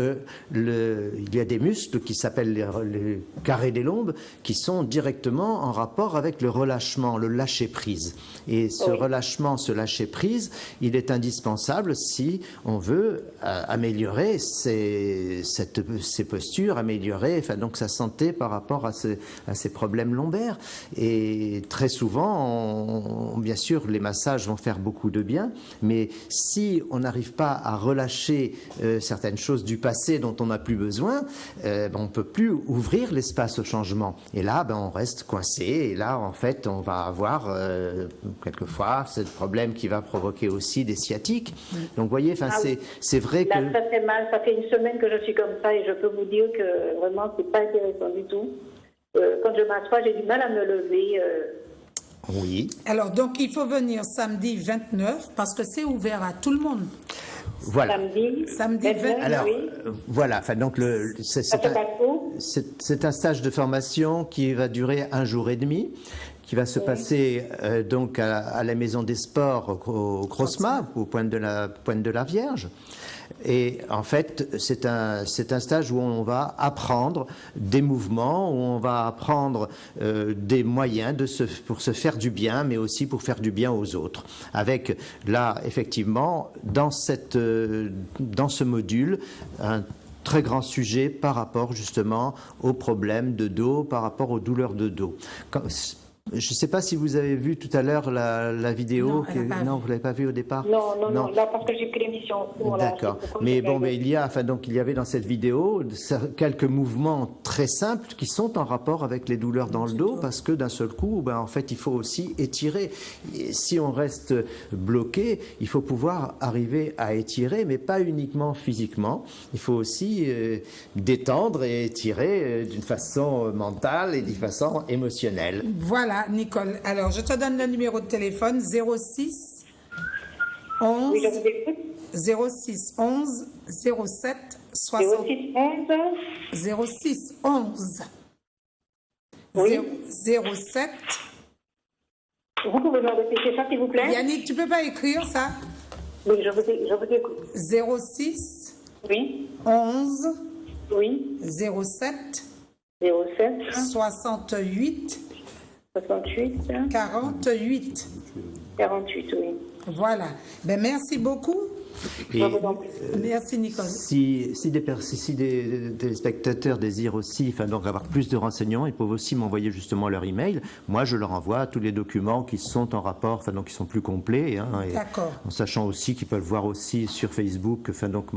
Speaker 3: il y a des muscles qui s'appellent les carrés des lombes, qui sont directement en rapport avec le relâchement, le lâcher-prise. Et ce relâchement, ce lâcher-prise, il est indispensable si on veut améliorer ses postures, améliorer donc sa santé par rapport à ces problèmes lombaires. Et très souvent, bien sûr, les massages vont faire beaucoup de bien, mais si on n'arrive pas à relâcher certaines choses du passé dont on n'a plus besoin, on ne peut plus ouvrir l'espace au changement. Et là, on reste coincé, et là, en fait, on va avoir quelquefois ce problème qui va provoquer aussi des sciatiques. Donc, vous voyez, c'est vrai que...
Speaker 5: Là, ça fait mal, ça fait une semaine que je suis comme ça, et je peux vous dire que vraiment, c'est pas intéressant du tout. Quand je m'assois, j'ai du mal à me lever.
Speaker 3: Oui.
Speaker 2: Alors, donc, il faut venir samedi 29 parce que c'est ouvert à tout le monde.
Speaker 3: Voilà.
Speaker 2: Samedi 29,
Speaker 3: alors,
Speaker 2: oui.
Speaker 3: Voilà, enfin, donc c'est un stage de formation qui va durer 1 jour et demi, qui va se passer donc à la Maison des Sports au Crosma, au Pointe de la Vierge. Et en fait, c'est un stage où on va apprendre des mouvements, où on va apprendre des moyens pour se faire du bien, mais aussi pour faire du bien aux autres. Avec là, effectivement, dans ce module, un très grand sujet par rapport justement aux problèmes de dos, par rapport aux douleurs de dos. Je ne sais pas si vous avez vu tout à l'heure la vidéo. Non, vous ne l'avez pas vue au départ?
Speaker 5: Non, là parce que j'ai pris l'émission.
Speaker 3: D'accord. Mais bon, mais il y avait dans cette vidéo quelques mouvements très simples qui sont en rapport avec les douleurs dans le dos, parce que d'un seul coup, en fait, il faut aussi étirer. Et si on reste bloqué, il faut pouvoir arriver à étirer, mais pas uniquement physiquement. Il faut aussi détendre et étirer d'une façon mentale et d'une façon émotionnelle.
Speaker 2: Voilà, Nicole. Alors, je te donne le numéro de téléphone 06 11
Speaker 5: oui, je vous écoute.
Speaker 2: 06 11 07 60 06 11
Speaker 5: oui.
Speaker 2: 07.
Speaker 5: Vous pouvez me répéter ça, s'il vous plaît?
Speaker 2: Yannick, tu peux pas écrire ça?
Speaker 5: Oui, je vous écoute.
Speaker 2: 06
Speaker 5: oui.
Speaker 2: 11
Speaker 5: oui.
Speaker 2: 07 68 48.
Speaker 5: 48, oui.
Speaker 2: Voilà. Ben, merci beaucoup.
Speaker 3: Et
Speaker 2: merci, Nicole.
Speaker 3: Si des téléspectateurs désirent aussi donc avoir plus de renseignements, ils peuvent aussi m'envoyer justement leur email. Moi, je leur envoie tous les documents qui sont en rapport, donc qui sont plus complets.
Speaker 2: D'accord.
Speaker 3: En sachant aussi qu'ils peuvent voir aussi sur Facebook, donc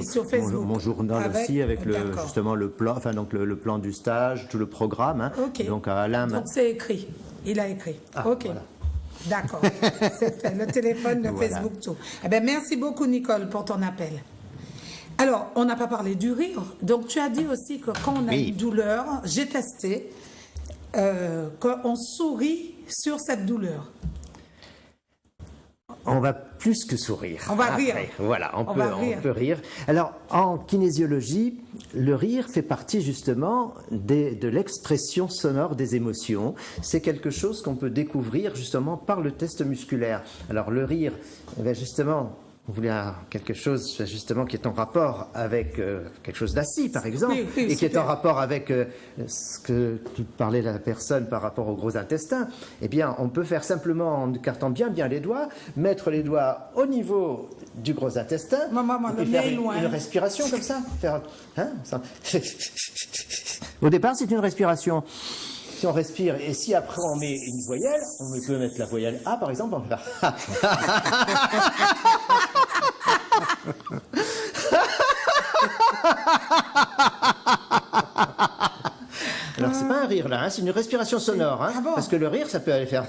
Speaker 2: sur Facebook.
Speaker 3: Mon journal aussi avec justement le plan, donc le plan du stage, tout le programme.
Speaker 2: Okay.
Speaker 3: Donc à Alain.
Speaker 2: Donc c'est écrit. Il a écrit. Ok.
Speaker 3: Voilà.
Speaker 2: D'accord, c'est fait. Le téléphone, le voilà. Facebook, tout. Eh bien, merci beaucoup, Nicole, pour ton appel. Alors, on n'a pas parlé du rire. Donc, tu as dit aussi que quand on a une douleur, j'ai testé, qu'on sourit sur cette douleur.
Speaker 3: On va plus que sourire.
Speaker 2: On va rire.
Speaker 3: Voilà, on peut rire. Alors, en kinésiologie, le rire fait partie justement de l'expression sonore des émotions. C'est quelque chose qu'on peut découvrir justement par le test musculaire. Alors, le rire, justement, on voulait quelque chose justement qui est en rapport avec quelque chose d'assis, par exemple, et qui est en rapport avec ce que tu parlais la personne par rapport au gros intestin. Eh bien, on peut faire simplement en écartant bien les doigts, mettre les doigts au niveau du gros intestin, et faire une respiration comme ça. Au départ, c'est une respiration. Si on respire, et si après on met une voyelle, on peut mettre la voyelle A par exemple, on peut faire Alors c'est pas un rire là, c'est une respiration sonore, parce que le rire ça peut aller faire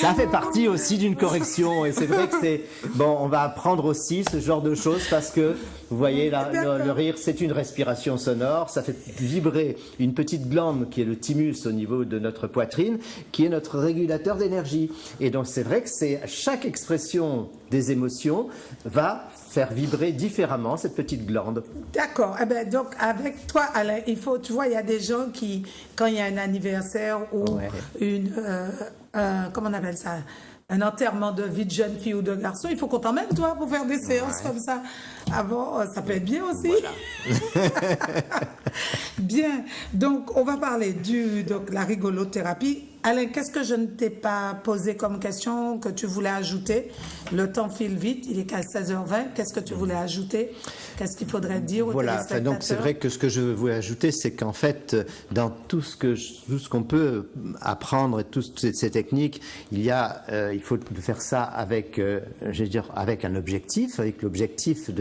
Speaker 3: Ça fait partie aussi d'une correction, et c'est vrai que c'est bon. On va apprendre aussi ce genre de choses parce que vous voyez là, le rire, c'est une respiration sonore. Ça fait vibrer une petite glande qui est le thymus au niveau de notre poitrine, qui est notre régulateur d'énergie. Et donc c'est vrai que chaque expression des émotions va faire vibrer différemment cette petite glande.
Speaker 2: D'accord. Eh ben, donc, avec toi, Alain, tu vois, il y a des gens qui, quand il y a un anniversaire ou comment on appelle ça, un enterrement de vie de jeune fille ou de garçon, il faut qu'on t'emmène, toi, pour faire des séances comme ça. Avant, ça peut être bien aussi. Voilà. Bien. Donc, on va parler de la rigolothérapie. Alain, qu'est-ce que je ne t'ai pas posé comme question que tu voulais ajouter? Le temps file vite, il est qu'à 16h20. Qu'est-ce que tu voulais ajouter? Qu'est-ce qu'il faudrait dire aux téléspectateurs?
Speaker 3: Donc c'est vrai que ce que je voulais ajouter, c'est qu'en fait, dans tout ce qu'on peut apprendre et toutes ces techniques, il faut faire ça avec, avec un objectif, avec l'objectif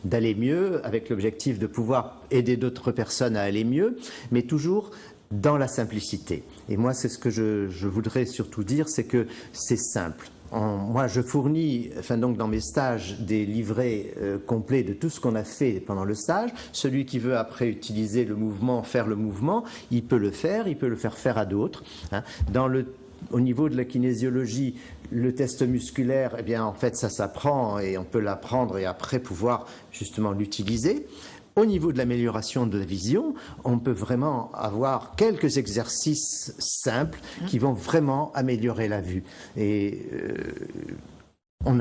Speaker 3: d'aller mieux, avec l'objectif de pouvoir aider d'autres personnes à aller mieux, mais toujours dans la simplicité. Et moi, c'est ce que je voudrais surtout dire, c'est que c'est simple. Moi, je fournis, donc dans mes stages, des livrets complets de tout ce qu'on a fait pendant le stage. Celui qui veut après utiliser le mouvement, faire le mouvement, il peut le faire faire à d'autres. Hein. Au niveau de la kinésiologie, le test musculaire, eh bien, en fait, ça s'apprend et on peut l'apprendre et après pouvoir justement l'utiliser. Au niveau de l'amélioration de la vision, on peut vraiment avoir quelques exercices simples qui vont vraiment améliorer la vue. Et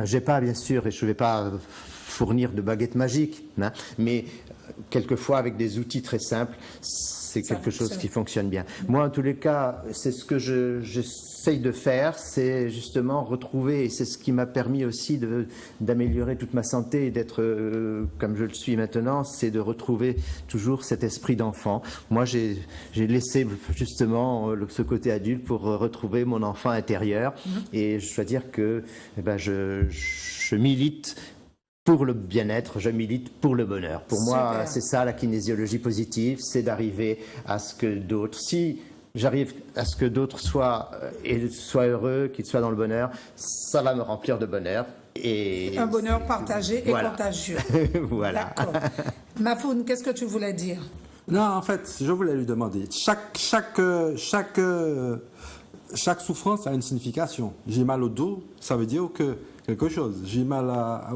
Speaker 3: j'ai pas, bien sûr, et je ne vais pas fournir de baguette magique, hein, mais quelquefois avec des outils très simples, c'est quelque chose qui fonctionne bien. Moi, en tous les cas, c'est ce que j'essaye de faire, c'est justement retrouver, et c'est ce qui m'a permis aussi d'améliorer toute ma santé et d'être comme je le suis maintenant, c'est de retrouver toujours cet esprit d'enfant. Moi, j'ai laissé justement ce côté adulte pour retrouver mon enfant intérieur, et je dois dire que je milite pour le bien-être, je milite pour le bonheur. Pour moi, c'est ça la kinésiologie positive, c'est d'arriver à ce que d'autres, si j'arrive à ce que d'autres soient heureux, qu'ils soient dans le bonheur, ça va me remplir de bonheur. Et
Speaker 2: un bonheur partagé et contagieux.
Speaker 3: Voilà.
Speaker 2: D'accord. Mafoun, qu'est-ce que tu voulais dire?
Speaker 4: Non, en fait, je voulais lui demander, chaque souffrance a une signification. J'ai mal au dos, ça veut dire que quelque chose. J'ai mal à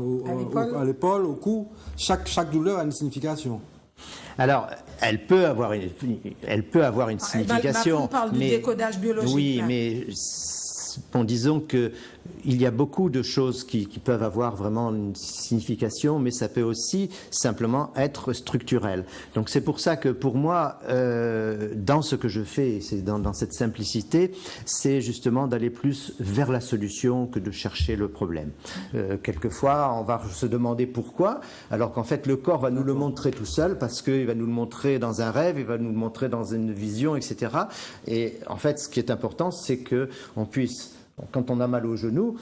Speaker 4: l'épaule, au cou. Chaque douleur a une signification.
Speaker 3: Alors, elle peut avoir une signification.
Speaker 2: On parle du décodage biologique.
Speaker 3: Oui,
Speaker 2: là.
Speaker 3: mais bon, disons qu'il y a beaucoup de choses qui peuvent avoir vraiment une signification, mais ça peut aussi simplement être structurel. Donc c'est pour ça que pour moi, dans ce que je fais, c'est dans cette simplicité, c'est justement d'aller plus vers la solution que de chercher le problème. Quelquefois, on va se demander pourquoi, alors qu'en fait le corps va nous le montrer tout seul, parce qu'il va nous le montrer dans un rêve, il va nous le montrer dans une vision, etc. Et en fait, ce qui est important, c'est qu'on puisse, quand on a mal au genou,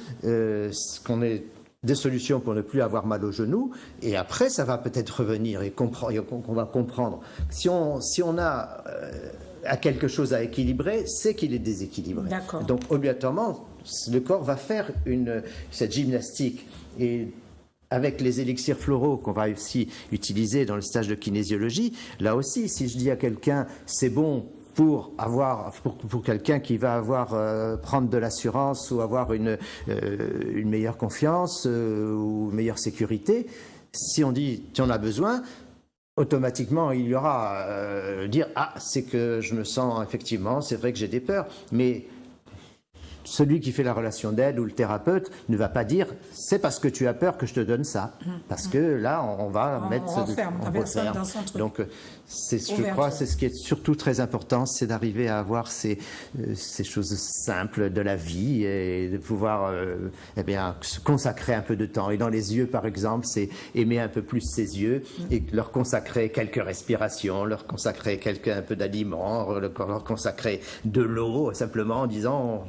Speaker 3: qu'on ait des solutions pour ne plus avoir mal au genou, et après ça va peut-être revenir et qu'on va comprendre. Si on a quelque chose à équilibrer, c'est qu'il est déséquilibré.
Speaker 2: D'accord.
Speaker 3: Donc obligatoirement, le corps va faire cette gymnastique. Et avec les élixirs floraux qu'on va aussi utiliser dans le stage de kinésiologie, là aussi, si je dis à quelqu'un c'est bon pour quelqu'un qui va prendre de l'assurance ou avoir une meilleure confiance ou une meilleure sécurité, si on dit tu en as besoin, automatiquement il y aura dire c'est que je me sens effectivement, c'est vrai que j'ai des peurs, mais celui qui fait la relation d'aide ou le thérapeute ne va pas dire c'est parce que tu as peur que je te donne ça, parce que là on va mettre
Speaker 2: on referme dans son truc.
Speaker 3: Donc je crois c'est ce qui est surtout très important, c'est d'arriver à avoir ces choses simples de la vie et de pouvoir se consacrer un peu de temps. Et dans les yeux par exemple, c'est aimer un peu plus ses yeux et leur consacrer quelques respirations, leur consacrer un peu d'aliments, leur consacrer de l'eau, simplement en disant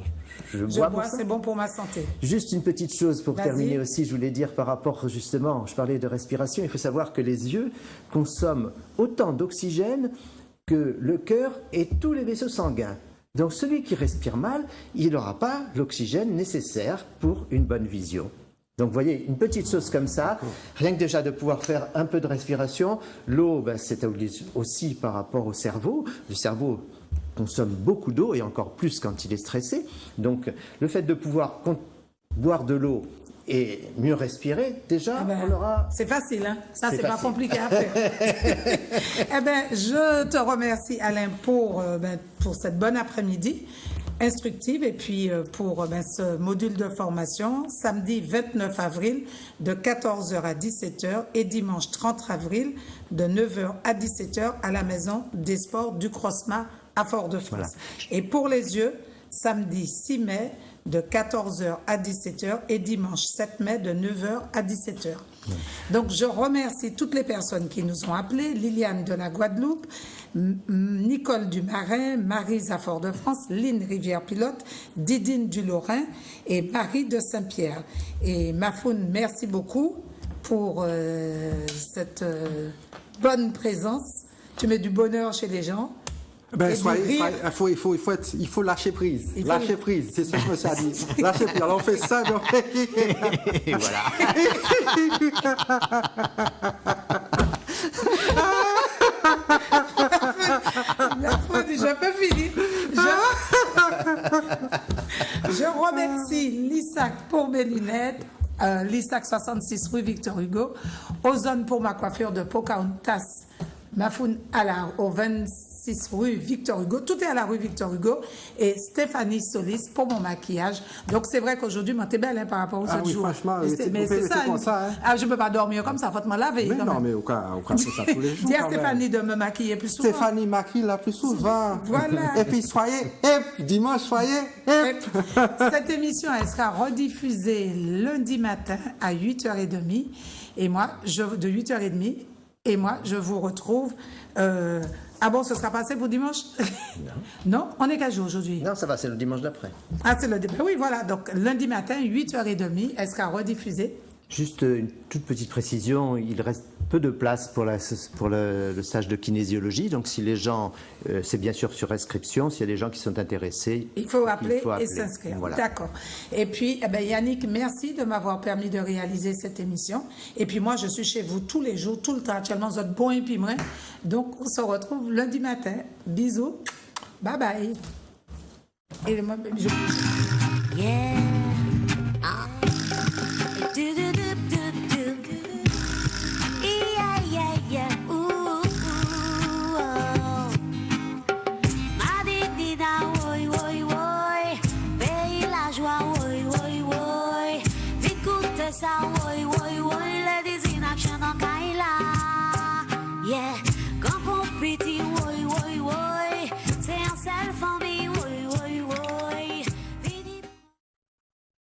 Speaker 3: je bois,
Speaker 2: c'est bon pour ma santé.
Speaker 3: Juste une petite chose pour terminer aussi, je voulais dire par rapport justement, je parlais de respiration, il faut savoir que les yeux consomment autant d'oxygène que le cœur et tous les vaisseaux sanguins. Donc celui qui respire mal, il n'aura pas l'oxygène nécessaire pour une bonne vision. Donc vous voyez, une petite chose comme ça, rien que déjà de pouvoir faire un peu de respiration, l'eau, c'est aussi par rapport au cerveau. Le cerveau consomme beaucoup d'eau et encore plus quand il est stressé. Donc le fait de pouvoir boire de l'eau et mieux respirer, déjà, on aura...
Speaker 2: C'est facile, hein? Ça, c'est pas compliqué à faire. Je te remercie, Alain, pour cette bonne après-midi instructive et puis pour ce module de formation, samedi 29 avril de 14h à 17h et dimanche 30 avril de 9h à 17h à la Maison des Sports du Crossma à Fort-de-France. Voilà. Et pour les yeux, samedi 6 mai de 14h à 17h et dimanche 7 mai de 9h à 17h. Donc, je remercie toutes les personnes qui nous ont appelés, Liliane de la Guadeloupe, Nicole du Marin, Maryse à Fort-de-France, Lynn Rivière-Pilote, Didine du Lorrain et Marie de Saint-Pierre. Et Mafoun, merci beaucoup pour cette bonne présence. Tu mets du bonheur chez les gens.
Speaker 4: Ben, il faut lâcher prise. Lâcher prise, c'est ça que je me suis dit. Lâcher prise. Alors on fait ça,
Speaker 3: et voilà.
Speaker 2: J'ai pas fini. Je remercie Lissac pour mes lunettes. Lissac 66 rue Victor Hugo. Ozone pour ma coiffure de Pocahontas. Mafoun au 26 rue Victor Hugo. Tout est à la rue Victor Hugo. Et Stéphanie Solis pour mon maquillage. Donc c'est vrai qu'aujourd'hui, moi, t'es belle hein, par rapport aux autres jours.
Speaker 4: Franchement,
Speaker 2: mais c'est ça. Hein. Je ne peux pas dormir comme ça, faut me laver.
Speaker 4: Mais non, mais au cas fait ça tous les jours.
Speaker 2: Dis à Stéphanie de me maquiller plus souvent.
Speaker 4: Stéphanie maquille la plus souvent.
Speaker 2: Voilà.
Speaker 4: Et puis dimanche, soyez.
Speaker 2: Cette émission, elle sera rediffusée lundi matin à 8h30. Et moi, de 8h30. Et moi, je vous retrouve. Ah bon, ce sera passé pour dimanche? Non. Non? On est quel jour aujourd'hui?
Speaker 3: Non, ça va, c'est le dimanche d'après.
Speaker 2: Ah, c'est le dimanche. Oui, voilà. Donc, lundi matin, 8h30, elle sera rediffusée.
Speaker 3: Juste une toute petite précision, il reste peu de place pour le stage de kinésiologie. Donc, si les gens, c'est bien sûr sur inscription, s'il y a des gens qui sont intéressés,
Speaker 2: il faut appeler et s'inscrire.
Speaker 3: Voilà.
Speaker 2: D'accord. Et puis, Yannick, merci de m'avoir permis de réaliser cette émission. Et puis, moi, je suis chez vous tous les jours, tout le temps. Actuellement, vous êtes bon et puis moi. Donc, on se retrouve lundi matin. Bisous. Bye bye. Et moi,
Speaker 1: Yeah. Sound,